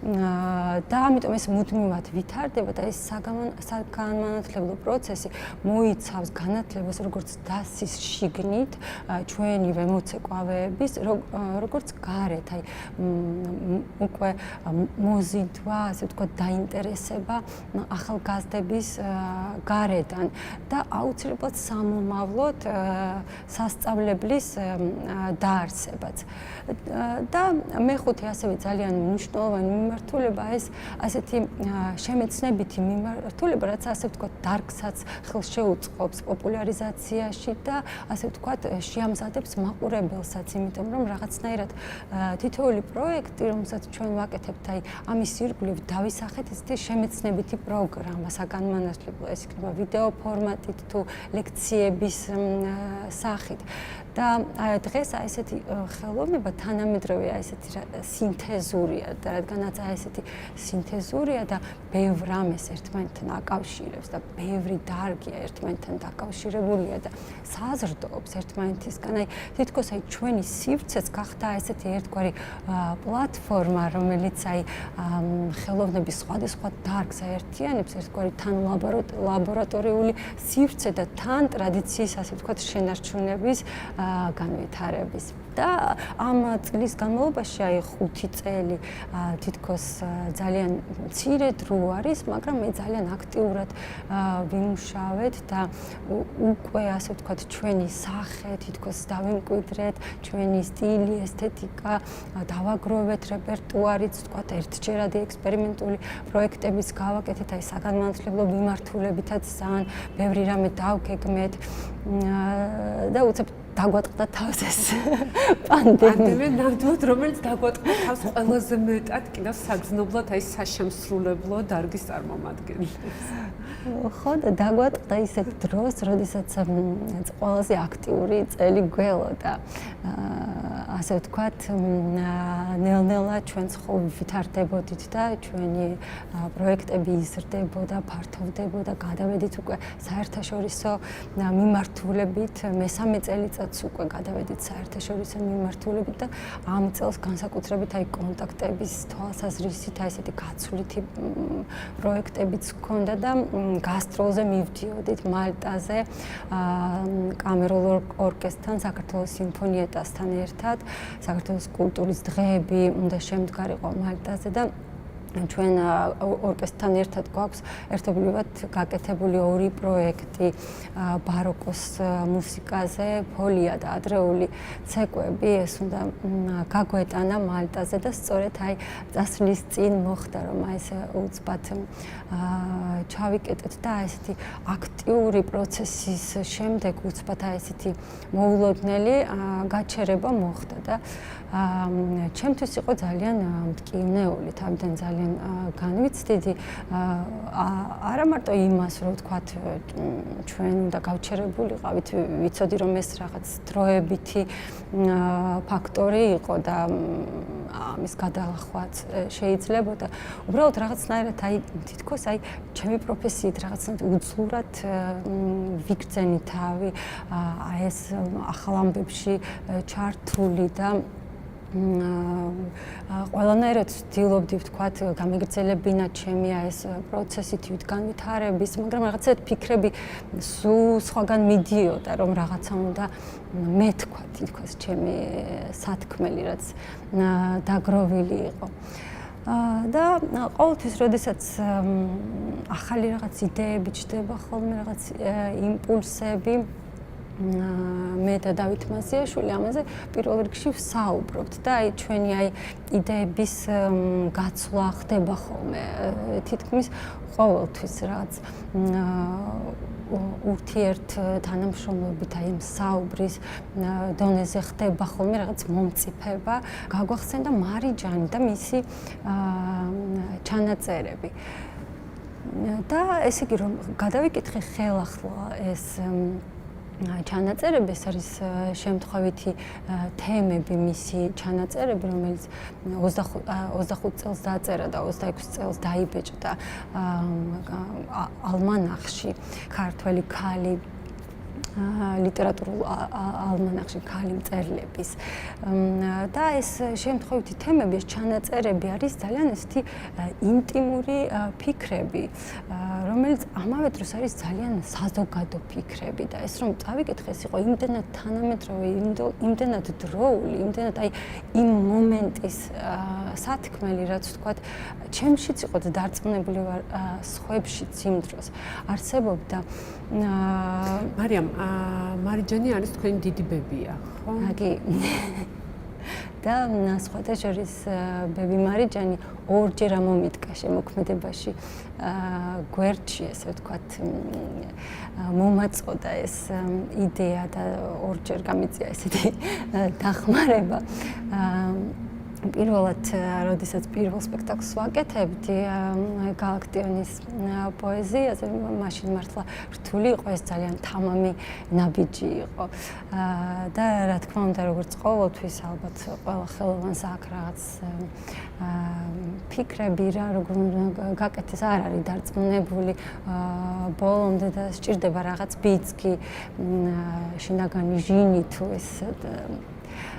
და ამიტომ ეს მუდმივად ვითარდება და ეს საგანმანათლებლო პროცესი მოიცავს განათლებას როგორც დასის შიგნით ჩვენივე მოცეკვავეების როგორც გარეთ, აი უკვე მოზიდვა, ასე ვთქვათ, დაინტერესება ახალგაზრდების გარედან და აუცილებლად სამომავლოდ სასწავლებლის დაარსებაც. და მეხუთე ასევე ძალიან მნიშვნელოვანი მიმართულება ეს ასეთი შემეცნებითი მიმართულება, რაც ასე ვთქვათ, დარგსაც ხელს შეუწყობს პოპულარიზაციაში და ასე ვთქვათ, შეამზადებს მაყურებელსაც, იმიტომ რომ რაღაცნაირად თითოეული პროექტი, რომელსაც ჩვენ ვაკეთებთ, აი ამის ირგვლივ დავისახეთ ესეთი შემეცნებითი პროგრამა, საგანმანათლებლო, ეს იქნება ვიდეო ფორმატით თუ ლექციების სახით. და დღეს აი ესეთი ხელოვნება თანამედროვე აი ესეთი სინთეზურია და რადგანაც აი ესეთი სინთეზურია და ბევრ რამეს ერთმანეთთან აკავშირებს და ბევრი დარგია ერთმანეთთან დაკავშირებულია და საზრდოობს ერთმანეთისგან. აი თითქოს აი ჩვენი სივრცეც გახდა ესეთი ერთგვარი პლატფორმა, რომელიც აი ხელოვნების სხვადასხვა დარგს აერთიანებს, ერთგვარი თან ლაბორატორიული სივრცე და თან ტრადიციის, ასე ვთქვათ, შენარჩუნების განვითარების. და ამ წლის განმავლობაში აი 5 წელი თითქოს ძალიან მცირე დრო არის, მაგრამ მე ძალიან აქტიურად ვიმუშავეთ და უკვე ასე ვთქვათ ჩვენი სახე თითქოს დავიმკვიდრეთ, ჩვენი სტილი, ესთეტიკა, დავაგროვეთ რეპერტუარიც, ვთქვათ ერთჯერადი ექსპერიმენტული პროექტებიც გავაკეთეთ, აი საგანმანათლებლო მიმართულებითაც ძალიან ბევრი რამე დავგეგმეთ და უცებ დაგვატყდა თავს ეს პანდემია ნამდვილად, რომელიც დაგვატყდა თავს ყველაზე მეტად კიდევ საგრძნობლად აი საშემსრულებლო დარგის წარმომადგენლებს. ხო და დაგვატყდა ისეთ დროს, როდესაც ყველაზე აქტიური წელი გველოდა. ასე ვთქვათ, ნელ-ნელა ჩვენც ხო ვითარდებოდით და ჩვენი პროექტები იზრდებოდა, ფართოვდებოდა, გადავედით უკვე საერთაშორისო მიმართულებით, მესამე წელიწადს უკვე გადავედით საერთაშორისო მიმართულებით და ამ წელს განსაკუთრებით აი კონტაქტების თვალსაზრისით აი ესეთი გაცვლითი პროექტებიც ჰქონდა და გასტროლზე მივდიოდით მალტაზე კამერულ ორკესტრთან, საქართველოს სიმფონიეტასთან ერთად. საქართველოს კულტურის დღეები უნდა შემდგარიყო მალტაზე და ჩვენ ორკესტრთან ერთად გვაქვს ერთობლივად გაკეთებული 2 პროექტი ბაროკოს მუსიკაზე, ფოლია და ადრეული ცეკვები, ეს უნდა გაგვეტანა მალტაზე და სწორედ აი წასვლის წინ მოხდა, რომ აი ეს უცბად ჩავიკეტეთ და აი ესეთი აქტიური პროცესის შემდეგ უცბად აი ესეთი მოულოდნელი გაჩერება მოხდა და ჩემთვის იყო ძალიან მტკივნეული, თავიდან ძალიან განვიცდიდი არა მარტო იმას, რომ ვთქვათ, ჩვენ უნდა გავჩერებულიყავით, ვიცოდი რომ ეს რაღაც დროებითი ფაქტორი იყო და ამის გადალახვაც შეიძლებოდა. უბრალოდ რაღაცნაირად აი თითქოს აი ჩემი პროფესიით რაღაცნაირად უძლურად ვიგრძენი თავი აი ეს ახალ ამბებში ჩართული და ყველანაირად ვცდილობდი ვთქვათ გამეგრძელებინა ჩემი ეს პროცესი თვით განვითარების, მაგრამ რაღაცა ფიქრები სულ სხვაგან მიდიოდა, რომ რაღაცა უნდა მეთქვა თითქოს ჩემი სათქმელი, რაც დაგროვილი იყო. და ყოველთვის, როდესაც ახალი რაღაც იდეები ჩდება ხოლმე, რაღაც იმპულსები მე და დავით მასიაშვილი ამაზე პირველ რიგში ვსაუბრობთ და აი ჩვენი აი იდეების გაცვლა ხდება ხოლმე თითქმის ყოველთვის რაღაც ურთიერთ თანამშრომლობით აი ამ საუბრის დონეზე ხდება ხოლმე რაღაც მომწიფება, გაგვახსენდა მარიჯანი და მისი ჩანაწერები. და ესე იგი რომ გადავიკითხე ხელახლა ეს ჩანაწერები, ეს არის შემთხვევითი თემები მისი ჩანაწერები, რომელიც 25 წელს დაწერა და 26 წელს დაიბეჭდა ალმანახში ქართველი ქალი ლიტერატურულ ალმანახში ქალი მწერლების და ეს შემთხვევითი თემები, ჩანაწერები არის ძალიან ესეთი ინტიმური ფიქრები, რომელიც ამავე დროს არის ძალიან საზოგადო ფიქრები და ეს რომ წავიკითხე, ეს იყო იმდენად თანამედროვე, იმდენად დროული, იმდენად აი იმ მომენტის სათქმელი, რაც ვთქვათ, ჩემშიც იყო და დარწმუნებული ვარ, სხვებშიც იმ დროს არსებობდა. მარიამ, მარიჯანი არის თქვენი დიდი ბებია, ხო? კი. და სხვათა შორის ბები მარიჯანი ორჯერ ამომიტკა შემოქმედებაში გვერდში, ესე ვთქვათ, მომაწოდა ეს იდეა და ორჯერ გამიწია ესეთი დახმარება. პირველად, როდესაც პირველ სპექტაკლს ვაკეთებდი გალაქტიონის პოეზიაზე, მაშინ მართლა რთული იყო, ეს ძალიან თამამი ნაბიჯი იყო. და რა თქმა უნდა, როგორც ყოველთვის, ალბათ ყველა ხელოვანს აქვს რაღაც ფიქრები რა, როგორ გაკეთდეს, არ არის დარწმუნებული ბოლომდე და სჭირდება რაღაც ბიძგი, შინაგანი ჟინი თუ ეს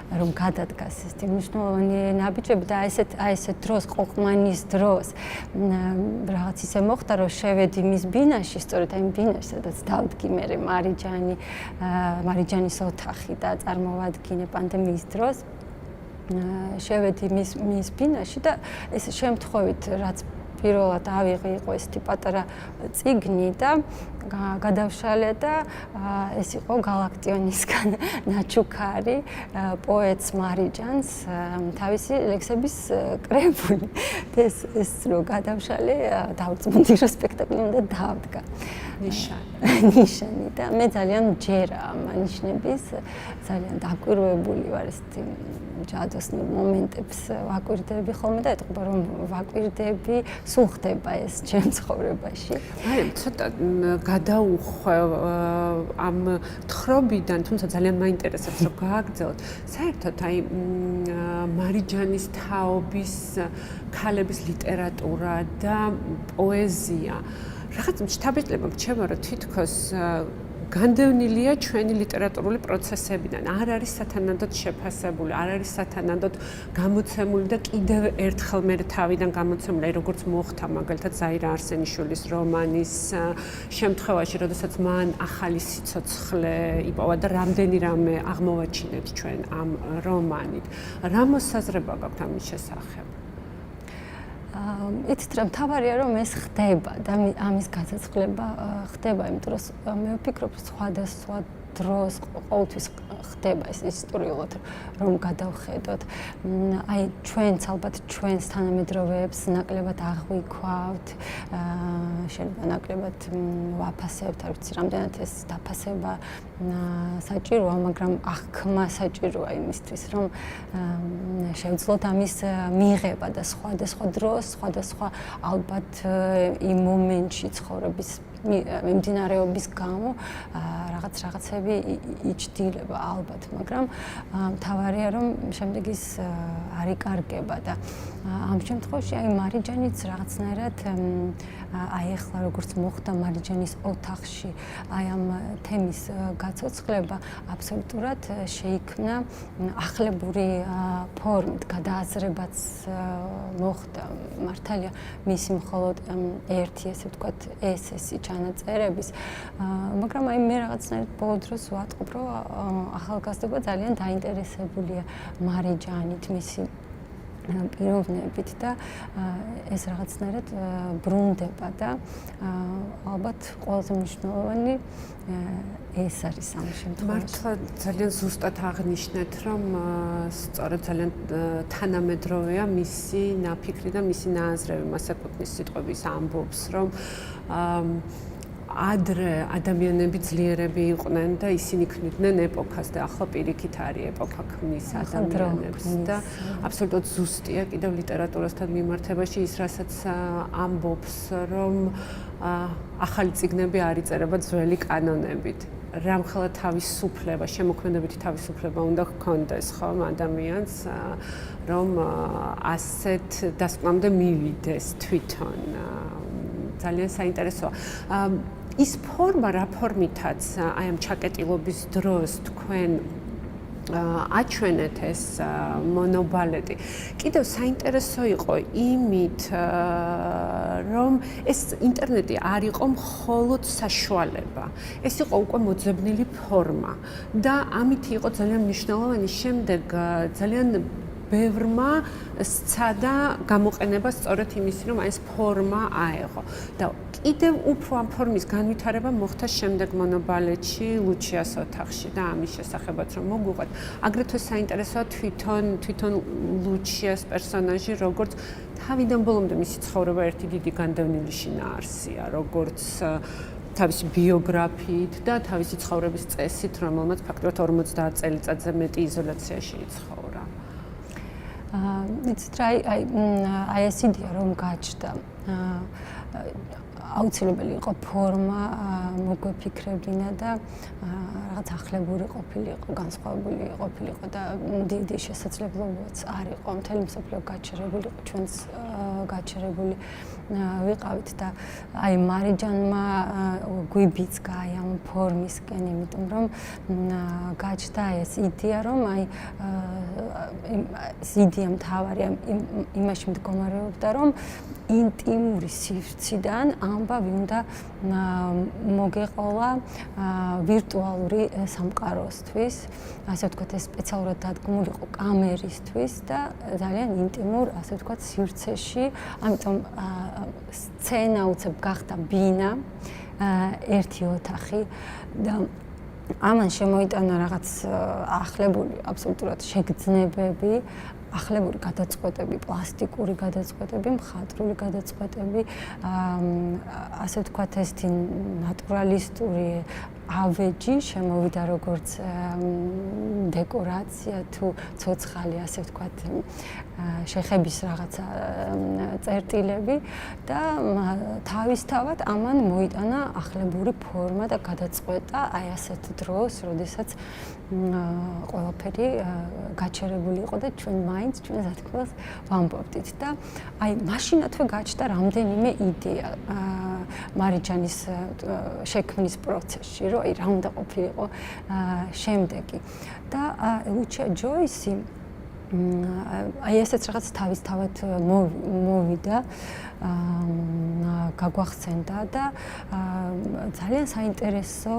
რომ გადადგას ეს მნიშვნელოვანი ნაბიჯები და ესეთ დროს, ყოყმანის დროს რაღაც ისე მოხდა, რომ შევედი მის ბინაში, სწორედ ამ ბინაში, სადაც დავდგი მე მარიჯანის ოთახი და წარმოვადგინე პანდემიის დროს. შევედი მის ბინაში და ეს შემთხვევით, რაც პირველად ავიღე, იყო ესეთი პატარა წიგნი და გადავშალე და ეს იყო გალაქტიონისგან ნაჩუქარი პოეტს მარიჯანს თავისი ლექსების კრებული. ეს რო გადავშალე, დავწმუნდი, რომ სპექტაკლი უნდა დავდგა. ნიშანი და მე ძალიან მჯერა ამ ნიშნების, ძალიან დაკვირვებული ვარ ესეთი ჯადოსნურ მომენტებს ვაკვირდები ხოლმე და ეტყობა, რომ ვაკვირდები, სულ ხდება ეს ჩემ ცხოვრებაში. აი, ცოტა გადაუხვევ ამ თხრობიდან, თუმცა ძალიან მაინტერესებს, რომ გააგრძელოთ. საერთოდ აი მარიჯანის თაობის ქალების ლიტერატურა და პოეზია რაღაც შთაბეჭდილება მრჩება, რომ თითქოს განდევნილია ჩვენი ლიტერატურული პროცესებიდან. არ არის სათანადოდ შეფასებული, არ არის სათანადოდ გამოცემული და კიდევ ერთხელ მე თავიდან გამოცემული, როგორც მოხდა მაგალითად ზაირა არსენიშვილის რომანის შემთხვევაში, როდესაც მან ახალი სიცოცხლე იპოვა და რამდენი რამე აღმოვაჩინეთ ჩვენ ამ რომანით. რა მოსაზრება გაქვთ ამის შესახებ? იცით რა, მთავარია რომ ეს ხდება და ამის გასაცხლება ხდება, იმიტომ რომ მე ვფიქრობ, სხვადასხვა დროს ყოველთვის ხდება ეს ისტორიულად, რომ გადავხედოთ. აი ჩვენც ალბათ ჩვენს თანამედროვეებს ნაკლებად აღვიქვავთ, შეიძლება ნაკლებად ვაფასებთ, არ ვიცი, რამდენად ეს დაფასება საჭიროა, მაგრამ აღქმა საჭიროა იმისთვის, რომ შევძლოთ ამის მიღება და სხვადასხვა დროს, სხვადასხვა ალბათ იმ მომენტში ცხოვრების მიმდინარეობის გამო რაღაცები იჭდილება ალბათ, მაგრამ მთავარია რომ შემდეგ ის არ იკარგება და ამ შემთხვევაში აი მარიჯანიც რაღაცნაირად აი ახლა როგორც მოხდა მარიჯანის ოთახში აი ამ თემის გაცოცხლება აბსოლუტურად შეიქმნა ახლებური ფორმით გადააზრებაც მოხდა მართალია მისი მხოლოდ ერთი ესე ვთქვათ ესესი ჩანაწერების მაგრამ აი მე რაღაცნაირად ბოლო დროს ვატყობ რომ ახალგაზრდობა ძალიან დაინტერესებულია მარიჯანით მისი პიროვნებით და ეს რაღაცნაირად ბრუნდება და ალბათ ყველაზე მნიშვნელოვანი ეს არის ამ შემთხვევაში. მართლა ძალიან ზუსტად აღნიშნეთ, რომ სწორედ ძალიან თანამედროვეა მისი ნაფიქრი და მისი ნააზრევი, მას ეკუთვნის სიტყვების ამბობს, რომ ადრე ადამიანები ძლიერები იყვნენ და ისინი ქმნიდნენ ეპოქას და ახლა პირიქით არის ეპოქა ქმნის ადამიანებს და აბსოლუტურად ზუსტია კიდევ ლიტერატურასთან მიმართებაში ის რასაც ამბობს რომ ახალი წიგნები არ იწერება ძველი კანონებით. რამხელა თავისუფლება, შემოქმედებითი თავისუფლება უნდა ჰქონდეს ხომ ადამიანს რომ ასეთ დასკვნამდე მივიდეს თვითონ. ძალიან საინტერესოა. ის ფორმა რა ფორმითაც აი ამ ჩაკეტილობის დროს თქვენ აჩვენეთ ეს მონობალეტი. კიდევ საინტერესო იყო იმით, რომ ეს ინტერნეტი არ იყო მხოლოდ საშუალება. ეს იყო უკვე მოძებნილი ფორმა და ამით იყო ძალიან მნიშვნელოვანი შემდეგ ძალიან ბევრმა სცადა გამოყენება სწორედ იმის, რომ ეს ფორმა აეღო. და კიდევ უფრო ამ ფორმის განვითარება მოხდა შემდეგ მონობალეტში, ლუჩიას ოთახში და ამის შესახებაც რომ მოგვიყვეთ. აგრეთვე საინტერესოა თვითონ ლუჩიას პერსონაჟი, როგორც თავიდან ბოლომდე მისი ცხოვრება ერთი დიდი განდევნილი შინაარსია, როგორც თავისი ბიოგრაფიით და თავისი ცხოვრების წესით, რომელმაც ფაქტობრივად 50 წელიწადზე მეტი იზოლაციაში იცხოვრა. იცით რა, აი ეს იდეა რომ გაჩნდა. აუცილებელი იყო ფორმა მოგვეფიქრებინა და რაღაც ახლებური ყოფილიყო, განსხვავებული ყოფილიყო და დიდი შესაძლებლობაც არ იყო მთელი მსოფლიო გაჩერებულიყო, ჩვენც გაჩერებული ვიყავით და აი მარიჯანმა გვიბიძგა აი ამ ფორმისკენ, იმიტომ რომ გაჩნდა ეს იდეა, რომ აი ეს იდეა მთავარი იმაში მდგომარეობდა, რომ ინტიმური სივრციდან ამბავი უნდა მოგეყოლა ვირტუალური სამყაროსთვის, ასე ვთქვათ, ეს სპეციალურად დადგმული იყო კამერისთვის და ძალიან ინტიმურ, ასე ვთქვათ, სივრცეში, ამიტომ სცენა უცებ გახდა ბინა, ერთი ოთახი და ამან შემოიტანა რაღაც ახლებული აბსოლუტურად შეგრძნებები, ახლებური გადაწყვეტები, პლასტიკური გადაწყვეტები, მხატვრული გადაწყვეტები, ასე ვთქვათ, ესეთი ნატურალისტური ავეჯი შემოვიდა როგორც დეკორაცია თუ ცოცხალი, ასე ვთქვათ, შეხების რაღაცა წერტილები და თავისთავად ამან მოიტანა ახლებური ფორმა და გადაწყვეტა აი ასეთ დროს, როდესაც ყველაფერი გაჩერებული იყო და ჩვენ მაინც ჩვენ ზათქველს ვამბობდით და აი მაშინათვე გაჩნდა რამდენიმე იდეა მარიჯანის შექმნის პროცესში, რომ აი რა უნდა ყოფილიყო შემდეგი და ლუჩია ჯოისი აი ესეც რაღაც თავისთავად მოვიდა გაგვახსენდა და ძალიან საინტერესო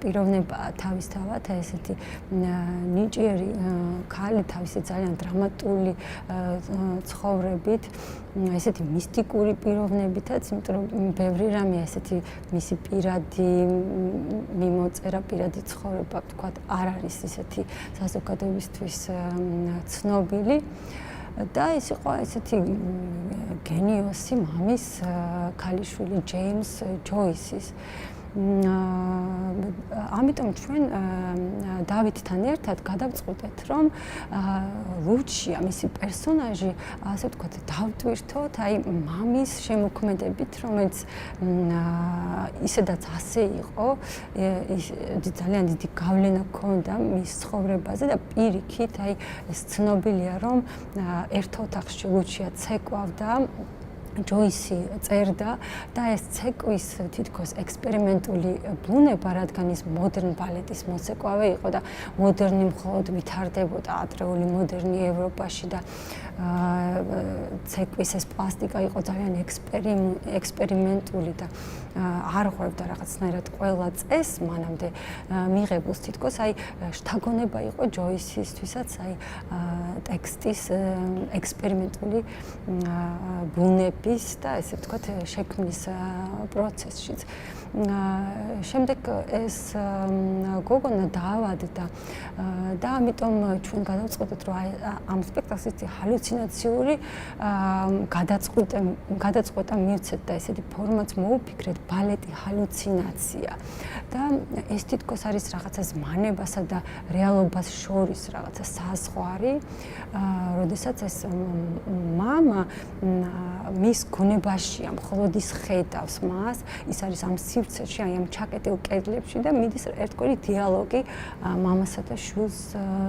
პიროვნებაა თავისთავად ესეთი ნიჭიერი ქალი თავისი ძალიან დრამატული ცხოვრებით ესეთი მისტიკური პიროვნებითაც, იმიტომ რომ ბევრი რამე ესეთი მისი პირადი მიმოწერა, პირადი ცხოვრება, ვთქვათ, არ არის ისეთი საზოგადოებისთვის ცნობილი. და ის იყო ესეთი გენიოსი მამის ქალიშვილი ჯეიმს ჯოისის. ამიტომ ჩვენ დავითთან ერთად გადავწყვეტეთ, რომ ლუჩია, მისი პერსონაჟი, ასე ვთქვათ, დავტვირთოთ აი მამის შემოქმედებით, რომელიც ისედაც ასე იყო, ძალიან დიდი გავლენა ჰქონდა მის ცხოვრებაზე და პირიქით, აი ეს ცნობილია, რომ ერთ ოთახში ლუჩია ცეკვავდა ჯოისი წერდა და ეს ცეკვის თითქოს ექსპერიმენტული ბუნება, რადგან ის მოდერნ ბალეტის მოცეკვავე იყო და მოდერნი მხოლოდ ვითარდებოდა ადრეული მოდერნი ევროპაში და ცეკვის ეს პლასტიკა იყო ძალიან ექსპერიმენტული და არ ღვევდა რაღაცნაირად ყველა წესს მანამდე მიღებულს თითქოს აი შთაგონება იყო ჯოისისთვისაც აი ტექსტის ექსპერიმენტული ბუნების და ესე ვთქვათ შექმნის პროცესშიც. შემდეგ ეს გოგონა დაავადდა და ამიტომ ჩვენ გადავწყვეტეთ, რომ ამ სპექტაკლს ისეთი ჰალუცინაციური გადაწყვეტა მივცეთ და ესეთი ფორმაც მოუფიქრეთ ბალეტი ჰალუცინაცია. და ეს თითქოს არის რაღაცა ზმანებასა და რეალობას შორის რაღაცა საზღვარი, როდესაც ეს მამა მის გონებაშია, მხოლოდ ის ხედავს მას, ის არის ამ სივრცეში, აი ამ ჩაკეტილ კედლებში და მიდის ერთგვარი დიალოგი მამასა და შვილს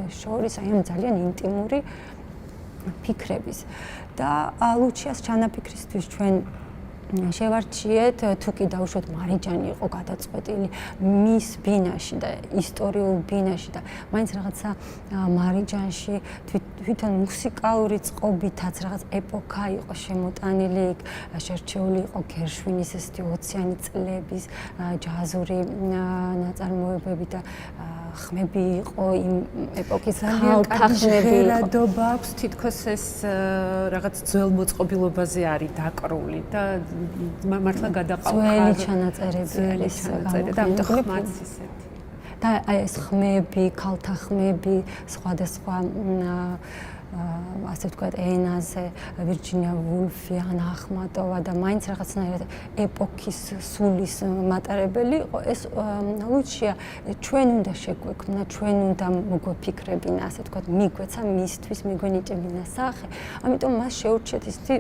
შორის, აი ამ ძალიან ინტიმური ფიქრების. და ლუჩიას ჩანაფიქრისთვის ჩვენ შევარჩიეთ, თუ კი დაუშვათ მარიჯანი იყო გადაწყვეტილი მის ბინაში და ისტორიულ ბინაში და მაინც რაღაცა მარიჯანში თვითონ მუსიკალური წყობითაც რაღაც ეპოქა იყო შემოტანილი, იქ შერჩეული იყო გერშვინის ესეთი 20-იანი წლების ჯაზური ნაწარმოებები და ხმები იყო იმ ეპოქის ხალხახმები ელადობა აქვს თითქოს ეს რაღაც ძველმოწყობილობაზე არის დაკრული და მართლა გადაყავ ძველი ჩანაწერები არის და ამიტომ ხმაც ისეთი და აი ეს ხმები, ქალთა ხმები, სხვადასხვა ასე ვთქვათ ენაზე, ვირჯინია ვულფი, ანა ახმატოვა და მაინც რაღაცნაირად ეპოქის სულის მატარებელი იყო. ეს ლუჩია ჩვენ უნდა შეგვექმნა, ჩვენ უნდა მოგვეფიქრებინა, ასე ვთქვათ, მიგვეცა მისთვის, მიგვენიჭებინა სახე. ამიტომ მას შეურჩიეთ ისეთი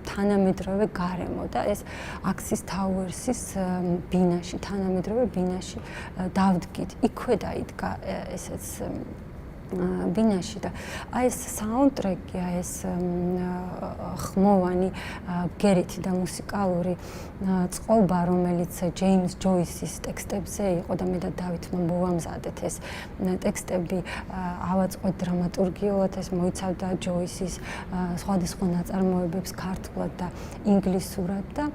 თანამედროვე გარემო და ეს Axis Towers-ის ბინაში, თანამედროვე ბინაში დავდგით. იქვე დაიდგა ესეც ბინაში და აი ეს საუნდტრეკი, ეს ხმოვანი გერითი და მუსიკალური წყობა, რომელიც ჯეიმს ჯოისის ტექსტებზე იყო და მე და დავითმა მოვამზადეთ ეს ტექსტები, ავაწყოთ დრამატურგიულად, ეს მოიცავდა ჯოისის სხვადასხვა ნაწარმოებებს ქართულად და ინგლისურად და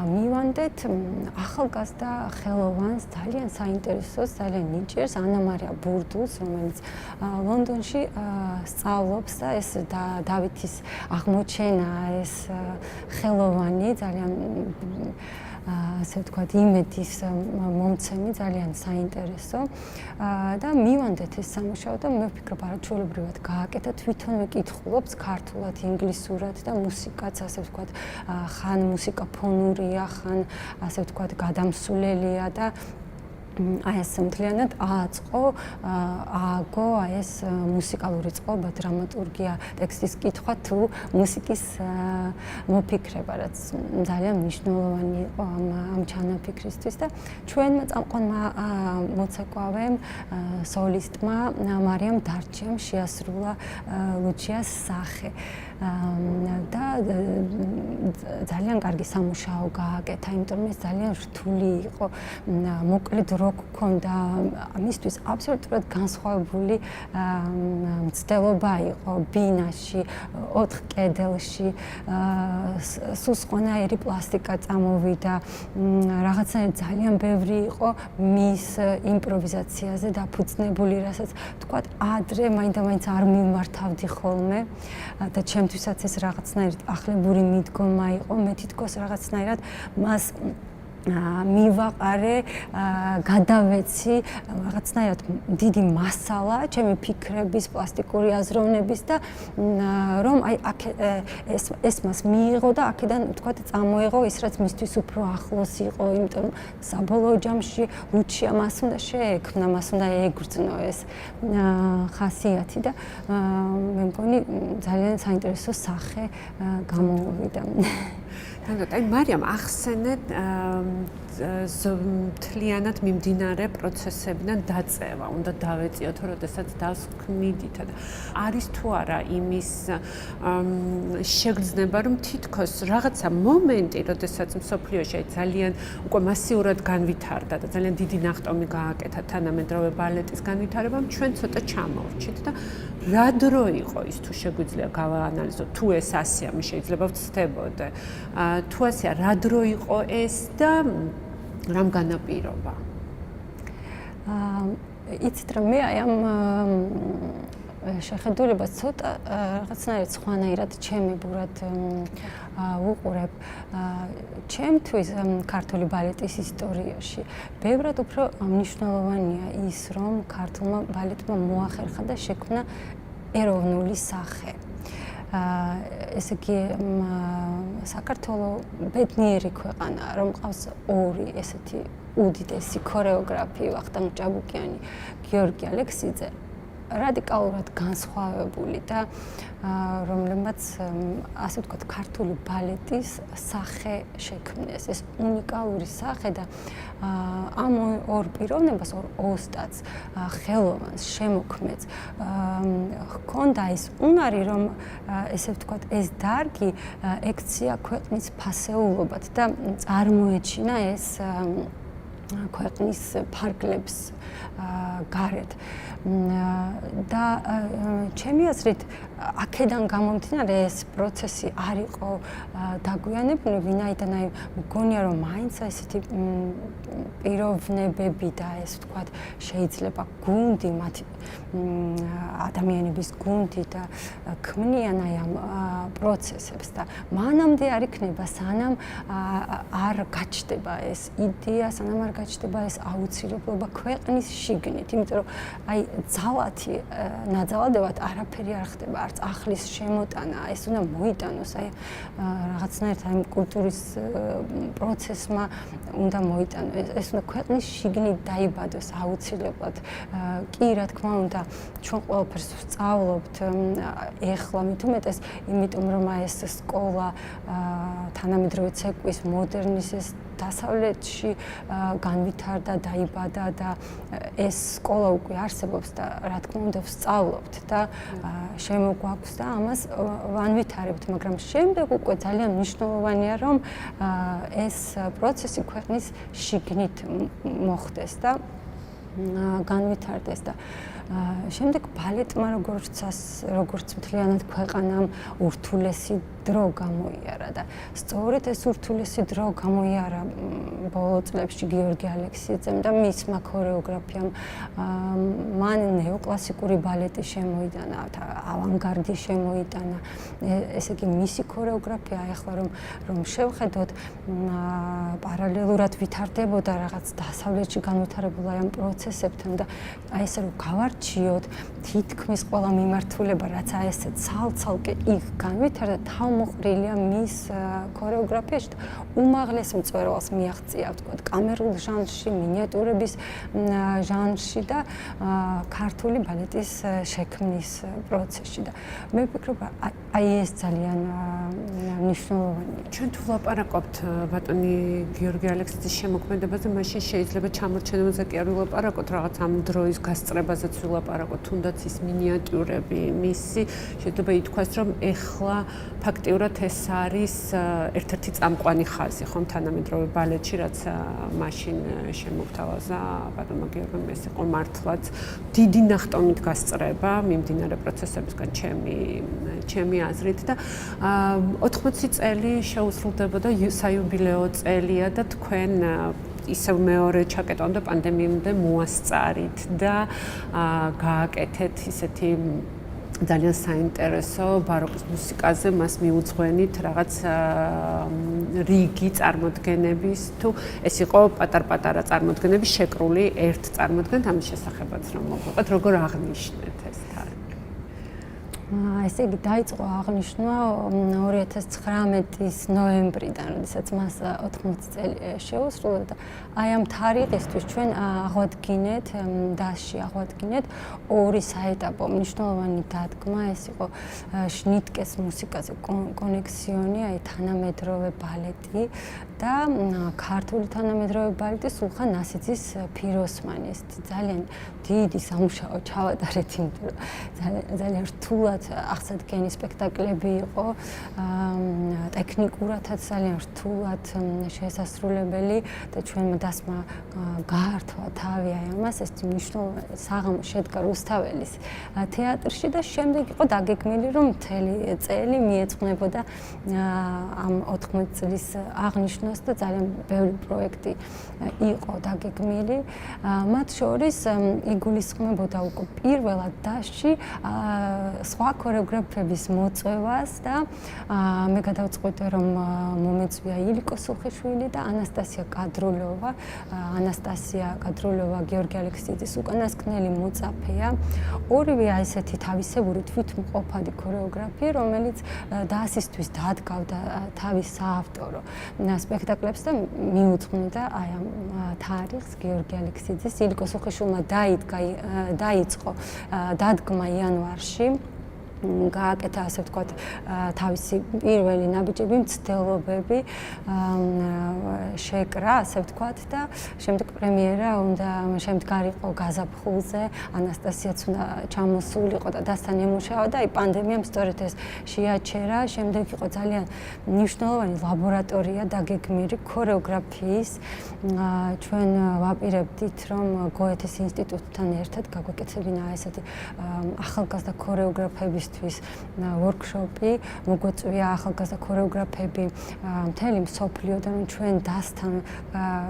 მივანდეთ ახალგაზრდა ხელოვანს, ძალიან საინტერესოს, ძალიან ნიჭიერს, ანა მარია ბურდულს, რომელიც ლონდონში სწავლობს და ეს დავითის აღმოჩენა, ეს ხელოვანი ძალიან ასე ვთქვათ, იმედის მომცემი, ძალიან საინტერესო და მივანდეთ ეს სამუშაო და მე ვფიქრობ, არაჩვეულებრივად გააკეთა, თვითონვე კითხულობს ქართულად, ინგლისურად და მუსიკაც, ასე ვთქვათ, ხან მუსიკა ფონურია, ხან ასე ვთქვათ, გადამსულელია და აი ეს მთლიანად ააგო აი ეს მუსიკალური წყობა, დრამატურგია, ტექსტის კითხვა თუ მუსიკის მოფიქრება, რაც ძალიან მნიშვნელოვანი იყო ამ ჩანაფიქრისთვის და ჩვენმა წამყვანმა მოცეკვავემ სოლისტმა მარიამ დარჩიამ შეასრულა ლუჩიას სახე. და ძალიან კარგი სამუშაო გააკეთა, იმიტომ რომ ეს ძალიან რთული იყო, მოკლედ რო გქონდა ამისთვის აბსოლუტურად განსხვავებული მცდელობა იყო ბინაში, 4 კედელში, სულ სხვანაირი პლასტიკა წამოვიდა, რაღაცნაირად ძალიან ბევრი იყო მის იმპროვიზაციაზე დაფუძნებული, რასაც ვთქვათ, ადრე მაინდა-მაინც არ მიმართავდი ხოლმე და ჩემთვისაც ეს რაღაცნაირად ახლებური მიდგომა იყო, მე თითქოს რაღაცნაირად მას მივაყარე, გადავეცი რაღაცნაირად დიდი მასალა ჩემი ფიქრების, პლასტიკური აზროვნების და რომ აი ეს მას მიიღო და აქედან ვთქვათ წამოიღო ის, რაც მისთვის უფრო ახლოს იყო, იმიტომ რომ საბოლოო ჯამში ლუჩია მას უნდა შეექმნა, მას უნდა ეგრძნო ეს ხასიათი და მე მგონი ძალიან საინტერესო სახე გამოვიდა. აი მარიამ ახსენეთ მთლიანად მიმდინარე პროცესებიდან დაწევა უნდა დავეწიოთ, როდესაც დავსქმიდით და არის თუ არა იმის შეგრძნება, რომ თითქოს რაღაცა მომენტი, როდესაც მსოფლიოში ძალიან უკვე მასიურად განვითარდა და ძალიან დიდი ნახტომი გააკეთა თანამედროვე ბალეტის განვითარებამ, ჩვენ ცოტა ჩამოვრჩით და რა დრო იყო ის, თუ შეგვიძლია გავაანალიზოთ, თუ ეს ასეა, მე შეიძლება ვცდებოდე, თუ ასეა, რა დრო იყო ეს და რამ განაპირობა? იცით რა, მე აი ამ შეხედულებას ცოტა რაღაცნაირად სხვანაირად ჩემებურად ვუყურებ. ჩემთვის ქართული ბალეტის ისტორიაში ბევრად უფრო მნიშვნელოვანია ის, რომ ქართულმა ბალეტმა მოახერხა და შექმნა ეროვნული სახე. ესე იგი საქართველოს ბედნიერი ქვეყანა, რომ ყავს ორი ესეთი უდიდესი ქორეოგრაფი, ვახტანგ ჭაბუკიანი, გიორგი ალექსიძე. რადიკალურად განსხვავებული და რომლებმაც ასე ვთქვათ ქართული ბალეტის სახე შექმნეს. ეს უნიკალური სახე და ამ ორ პიროვნებას, ორ ოსტატს, ხელოვანს, შემოქმედს ჰქონდა ის უნარი, რომ ესე ვთქვათ, ეს დარგი ექცია ქვეყნის ფასეულობად და წარმოეჩინა ეს ქვეყნის ფარგლებს გარეთ. და ჩემი აზრით აქედან გამომდინარე ეს პროცესი არ იყო დაგვიანებული, ვინაიდან აი მგონია რომ მაინც ესეთი პიროვნებები და ეს ვთქვათ შეიძლება გუნდი მათი ადამიანების გუნდი და ქმნიან აი ამ პროცესებს და მანამდე არ იქნება სანამ არ გაჩნდება ეს იდეა, სანამ არ გაჩნდება ეს აუცილებლობა ქვეყნის შიგნით, იმიტომ რომ აი ძალათი ნაძალადევად არაფერი არ ხდება, არც ახლის შემოტანა, ეს უნდა მოიტანოს, აი რაღაცნაირად აი კულტურის პროცესმა უნდა მოიტანოს, ეს უნდა ქვეყნის შიგნით დაიბადოს აუცილებლად. კი, რა თქმა უნდა, ჩვენ ყველაფერს ვსწავლობთ ეხლა მით უმეტეს, იმიტომ რომ ეს სკოლა თანამედროვე ცეკვის მოდერნის ეს დასავლეთში განვითარდა, დაიბადა და ეს სკოლა უკვე არსებობს და რა თქმა უნდა ვსწავლობთ და შემოგვაქვს და ამას ვანვითარებთ, მაგრამ შემდეგ უკვე ძალიან მნიშვნელოვანია რომ ეს პროცესი ქვეყნის შიგნით მოხდეს და განვითარდეს და შემდეგ ბალეტმა როგორც მთლიანად ქვეყანამ ურთულესი დრო გამოიარა და სწორედ ეს ურთულესი დრო გამოიარა ბოლო წლებში გიორგი ალექსიძემ და მისმა ქორეოგრაფიამ. მან ნეოკლასიკური ბალეტი შემოიტანა, ავანგარდი შემოიტანა. ესე იგი მისი ქორეოგრაფია ახლა რომ შევხედოთ პარალელურად ვითარდებოდა რაღაც დასავლეთში განვითარებულ ამ პროცესებთან და აი ესე რომ გავარჩიოთ თითქმის ყველა მიმართულება, რაც აი ესე ცალ-ცალკე იქ განვითარდა, თავმოყრილია მის ქორეოგრაფიაში და უმაღლეს მწვერვალს მიაღწია, ვთქვათ, კამერულ ჟანრში, მინიატურების ჟანრში და ქართული ბალეტის შექმნის პროცესში და მე ვფიქრობ, აი ეს ძალიან მნიშვნელოვანია. ჩვენ თუ ვლაპარაკობთ ბატონი გიორგი ალექსიძის შემოქმედებაზე, მაშინ შეიძლება ჩამორჩენილზე კი არ ვილაპარაკოთ, რაღაც ამ დროის გასწრებაზეც ვილაპარაკოთ, თუნდაც ის მინიატიურები, მისი შეიძლება ითქვას, რომ ეხლა ფაქტიურად ეს არის ერთ-ერთი წამყვანი ხაზი, ხომ თანამედროვე ბალეტში, რაც მაშინ შემოგთავაზა ბატონმა გიორგიმ, ეს იყო მართლაც დიდი ნახტომით გასწრება მიმდინარე პროცესებისგან ჩემი აზრით და 80 წელი შეუსრულდებოდა საიუბილეო წელია და თქვენ ისევ მეორე ჩაკეტვამდე პანდემიამდე მოასწარით და გააკეთეთ ისეთი ძალიან საინტერესო ბაროკოს მუსიკაზე მას მიუძღვენით რაღაც რიგი წარმოდგენების თუ ეს იყო პატარ-პატარა წარმოდგენები შეკრული ერთ წარმოდგენთ ამის შესახებაც რომ მოგვიყვეთ როგორ აღნიშნეთ ეს თარიღი ესე იგი დაიწყო აღნიშვნა 2019-ის ნოემბრიდან, როდესაც მას 80 წელი შეუსრულა და აი ამ თარიღისთვის ჩვენ აღვადგინეთ, დასში აღვადგინეთ ორი საეტაპო მნიშვნელოვანი დადგმა, ეს იყო შნიტკეს მუსიკაზე კონექსიონი, აი თანამედროვე ბალეტი და ქართული თანამედროვე ბალეტი სულხან ნასიძის ფიროსმანი. ეს ძალიან დიდი სამუშაო ჩავატარეთ, იმიტომ რომ ძალიან რთულად აღსადგენი სპექტაკლები იყო, ტექნიკურადაც ძალიან რთულად შესასრულებელი და ჩვენმა დასმა გაართვა თავი აი ამას, ეს მნიშვნელოვანი საღამო შედგა რუსთაველის თეატრში და შემდეგ იყო დაგეგმილი, რომ მთელი წელი მიეძღვნებოდა ამ 80 წლის აღნიშვნას და ძალიან ბევრი პროექტი იყო დაგეგმილი. მათ შორის იგულისხმებოდა უკვე პირველად დასში სხვა ქორეოგრაფების მოწვევას და მე გადავწყვიტე რომ მომეწვია ილიკო სულხიშვილი და ანასტასია კადრულოვა. ანასტასია კადრულოვა გიორგი ალექსიძის უკანასკნელი მოწაფეა. ორივე ესეთი თავისებური თვითმყოფადი ქორეოგრაფი, რომელიც დაასისთვის დადგავდა თავის საავტორო სპექტაკლებს და მიუძღვნდა აი ამ თარიღს გიორგი ალექსიძის. ილიკო სულხიშვილმა დაიწყო დადგმა იანვარში. გააკეთა ასე ვთქვათ თავისი პირველი ნაბიჯები, მცდელობები შეკრა ასე ვთქვათ და შემდეგ პრემიერა უნდა შემდგარიყო გაზაფხულზე, ანასტასიაც უნდა ჩამოსულიყო და დასთან ემუშავა და აი პანდემიამ სწორედ ეს შეაჩერა. შემდეგ იყო ძალიან მნიშვნელოვანი ლაბორატორია დაგეგმილი ქორეოგრაფიის. ჩვენ ვაპირებდით რომ გოეთეს ინსტიტუტთან ერთად გაგვეკეთებინა ესეთი ახალგაზრდა ქორეოგრაფების ვორქშოპი, მოგვეწვია ახალგაზრდა ქორეოგრაფები მთელი მსოფლიოდან, ჩვენ დასთან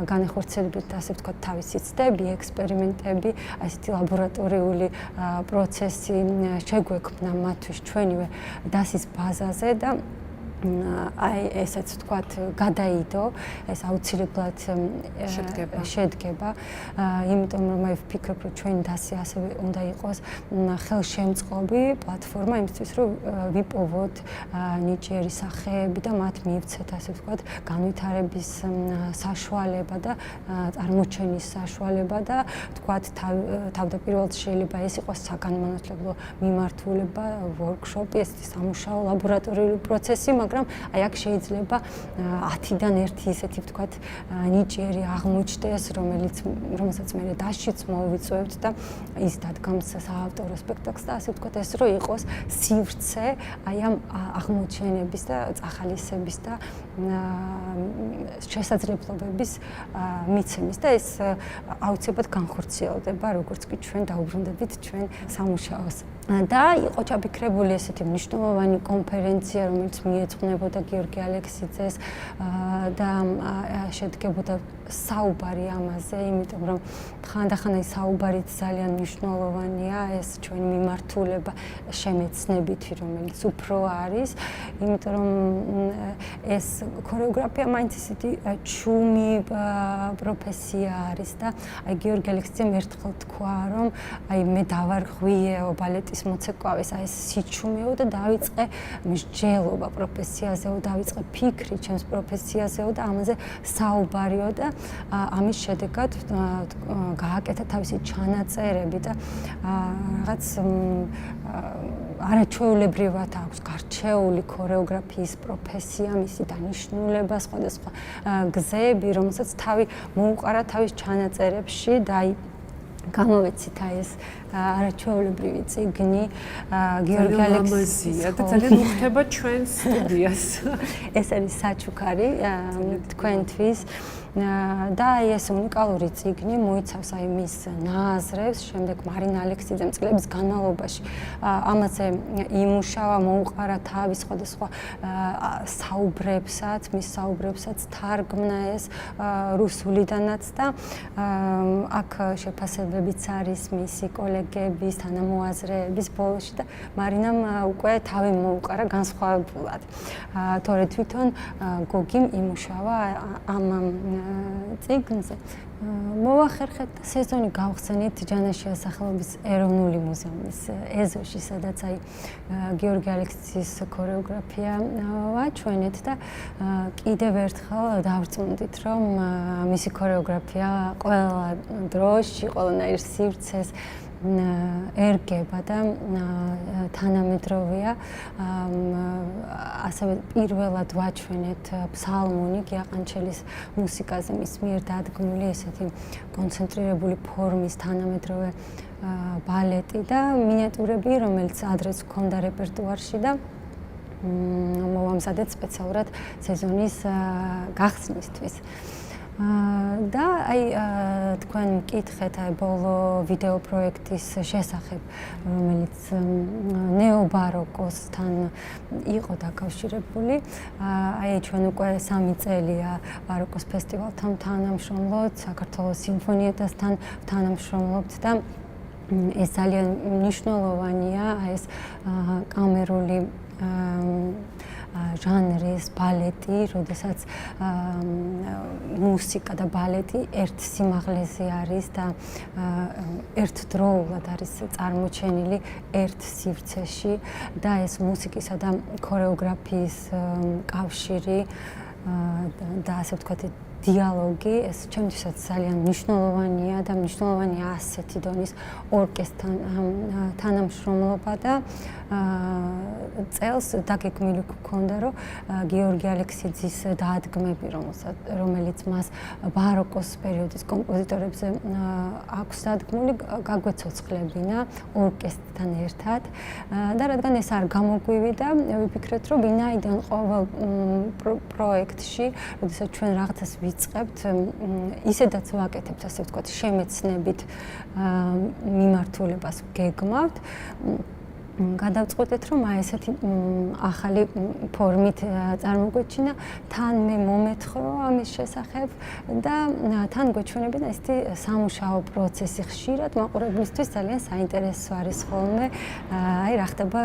განახორციელებდით ასე ვთქვათ თავისი ცდები, ექსპერიმენტები, ასეთი ლაბორატორიული პროცესი შეგვექმნა მათთვის ჩვენივე დასის ბაზაზე და აი ესეც ვთქვათ გადაიდო ეს აუცილებლად შედგება იმიტომ რომ აი ვფიქრობ რომ ჩვენი დასი ასევე უნდა იყოს ხელშემწყობი პლატფორმა იმისთვის რომ ვიპოვოთ ნიჭიერი სახეები და მათ მივცეთ ასე ვთქვათ განვითარების საშუალება და წარმოჩენის საშუალება და ვთქვათ თავდაპირველად შეიძლება ეს იყოს საგანმანათლებლო მიმართულება ვორქშოპი ესეთი სამუშაო ლაბორატორიული პროცესი მაგრამ აი აქ შეიძლება 10-დან 1 ისეთი ვთქვათ ნიჭიერი აღმოჩნდეს, რომელსაც მე დასშიც მოვიწვევთ და ის დადგამს საავტორო სპექტაკლს და ასე ვთქვათ ეს რო იყოს სივრცე აი ამ აღმოჩენების და წახალისების და შესაძლებლობების მიცემის და ეს აუცილებლად განხორციელდება როგორც კი ჩვენ დაუბრუნდებით ჩვენ სამუშაოს. და იყო ჩაფიქრებული ესეთი მნიშვნელოვანი კონფერენცია, რომელიც მიეძღვნებოდა გიორგი ალექსიძეს და შედგებოდა საუბარი ამაზე, იმიტომ რომ ხანდახან ეს საუბარიც ძალიან მნიშვნელოვანია, ეს ჩვენი მიმართულება შემეცნებითი, რომელიც უფრო არის, იმიტომ რომ ეს ქორეოგრაფია მაინც ისეთი ჩუმი პროფესია არის და აი გიორგი ალექსიძემ ერთხელ თქვა, რომ აი მე დავარღვიეო ბალეტის მოცეკვავის აი ეს სიჩუმეო და დავიწყე მსჯელობა პროფესიაზეო, დავიწყე ფიქრი ჩემს პროფესიაზეო და ამაზე საუბარიო და ამის შედეგად გააკეთა თავისი ჩანაწერები და რაღაც არაჩვეულებრივად აქვს გარჩეული ქორეოგრაფიის პროფესია, მისი დანიშნულება, სხვადასხვა გზები, რომელსაც თავი მოუყარა თავის ჩანაწერებში და აი გამოვეცით აი ეს არაჩვეულებრივი წიგნი გიორგი ალექსიძეა და ძალიან უხდება ჩვენ სტუდიას. ეს არის საჩუქარი თქვენთვის და აი ეს უნიკალური წიგნი მოიცავს აი მის ნააზრევს, შემდეგ მარინა ალექსიძემ წლების განმავლობაში ამაზე იმუშავა, მოუყარა თავის სხვადასხვა საუბრებსაც, მის საუბრებსაც თარგმნა ეს რუსულიდანაც და აქ შეფასებებიც არის მისი კოლეგების, თანამოაზრეების ბოლოში და მარინამ უკვე თავი მოუყარა განსხვავებულად. თორე თვითონ გოგიმ იმუშავა ამ წიგნზე. მოვახერხეთ და სეზონი გავხსენით ჯანაშია სახელობის ეროვნული მუზეუმის ეზოში, სადაც აი გიორგი ალექსიძის ქორეოგრაფია ვაჩვენეთ და კიდევ ერთხელ დავწმუნდით, რომ მისი ქორეოგრაფია ყველა დროში, ყველანაირ სივრცეს ერგება და თანამედროვეა. ასევე პირველად ვაჩვენეთ ფსალმონი გიაყანჩელის მუსიკაზე მის მიერ დადგმული ესეთი კონცენტრირებული ფორმის თანამედროვე ბალეტი და მინიატურები, რომელიც ადრეც ჰქონდა რეპერტუარში და მოვამზადეთ სპეციალურად სეზონის გახსნისთვის. და აი თქვენ მკითხეთ აი ბოლო ვიდეო პროექტის შესახებ, რომელიც ნეობაროკოსთან იყო დაკავშირებული. აი ჩვენ უკვე 3 წელია ბაროკოს ფესტივალთან თანამშრომლობთ, საქართველოს სიმფონიეთასთან თანამშრომლობთ და ეს ძალიან მნიშვნელოვანია ეს ჟანრის ბალეტი, როდესაც მუსიკა და ბალეტი ერთ სიმაღლეზე არის და ერთდროულად არის წარმოჩენილი ერთ სივრცეში და ეს მუსიკისა და ქორეოგრაფიის კავშირი და ასე ვთქვათ დიალოგი ეს ჩემთვისაც ძალიან მნიშვნელოვანია და მნიშვნელოვანია ასეთი დონის ორკესტრთან თანამშრომლობა და წელს დაგეგმილი გქონდა რომ გიორგი ალექსიძის დაადგმები რომელიც მას ბაროკოს პერიოდის კომპოზიტორებზე აქვს დადგმული გაგვეცოცხლებინა ორკესტრთან ერთად და რადგან ეს არ გამოგვივიდა ვიფიქრეთ რომ ვინაიდან ყოველ პროექტში როდესაც ჩვენ რაღაცას ვიწყებთ ისედაც ვაკეთებთ ასე ვთქვათ შემეცნებით მიმართულებას გეგმავთ გადავწყვეტეთ რომ აი ესეთი ახალი ფორმით წარმოგვეჩინა თან მე მომეთხრო ამის შესახებ და თან გვეჩვენებინა ესეთი სამუშაო პროცესი ხშირად მაყურებლისთვის ძალიან საინტერესო არის ხოლმე აი რა ხდება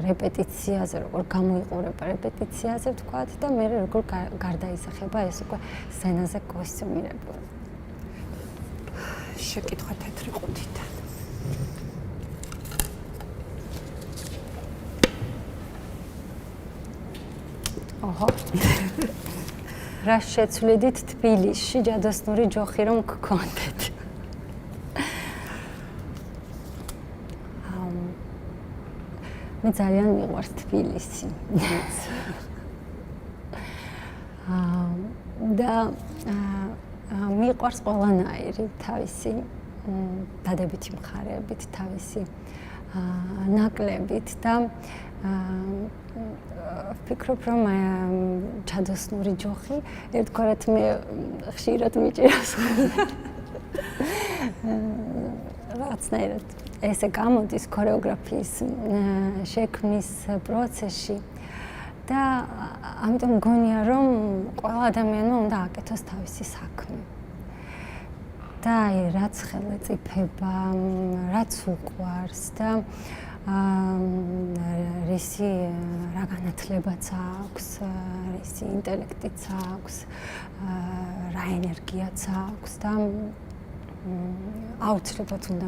რეპეტიციაზე როგორ გამოიყურება რეპეტიციაზე ვთქვათ და მე როგორ გარდაისახება ეს უკვე სცენაზე კოსტიუმირებული შეკითხვა თეთრი ყუთიდან ოჰო. რა შეცვლიდით თბილისში ჯადოსნური ჯოხი რომ გქონდეთ? მე ძალიან მიყვარს თბილისი. და მიყვარს ყველანაირი თავისი დადებითი მხარეებით, თავისი ნაკლებით და ვფიქრობ რომ ჯადოსნური ჯოხი ერთგვარად მე ხშირად მიჭირავს რაღაცნაირად ესე გამოდის ქორეოგრაფიის შექმნის პროცესში და ამიტომ მგონია რომ ყველა ადამიანმა უნდა აკეთოს თავისი საქმე და აი რაც ხელმწიფება რაც უყვარს და რისი რა განათლებაც აქვს, რისი ინტელექტიც აქვს, რა ენერგიაც აქვს და აუცილებლად უნდა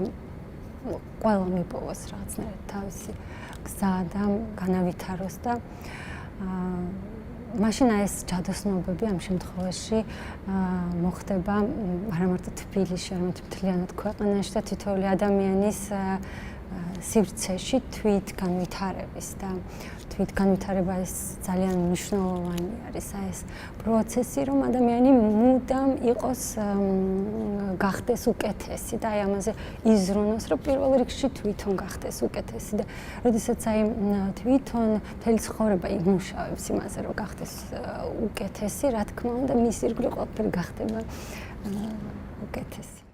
ყველა მიპოვოს რაღაცნაირად თავისი გზა და განავითაროს და მაშინ ეს ჯადოსნობები ამ შემთხვევაში მოხდება არა მარტო თბილისში, არამედ მთლიანად ქვეყანაში და თითოეული ადამიანის სივრცეში თვით განვითარების და თვით განვითარება ეს ძალიან მნიშვნელოვანი არის ეს პროცესი რომ ადამიანი მუდამ იყოს გახდეს უკეთესი და აი ამაზე იზრუნოს რომ პირველ რიგში თვითონ გახდეს უკეთესი და როდესაც აი თვითონ მთელი ცხოვრება იმუშავებს იმაზე რომ გახდეს უკეთესი რა თქმა უნდა მის ირგვლივ ყველაფერი გახდება უკეთესი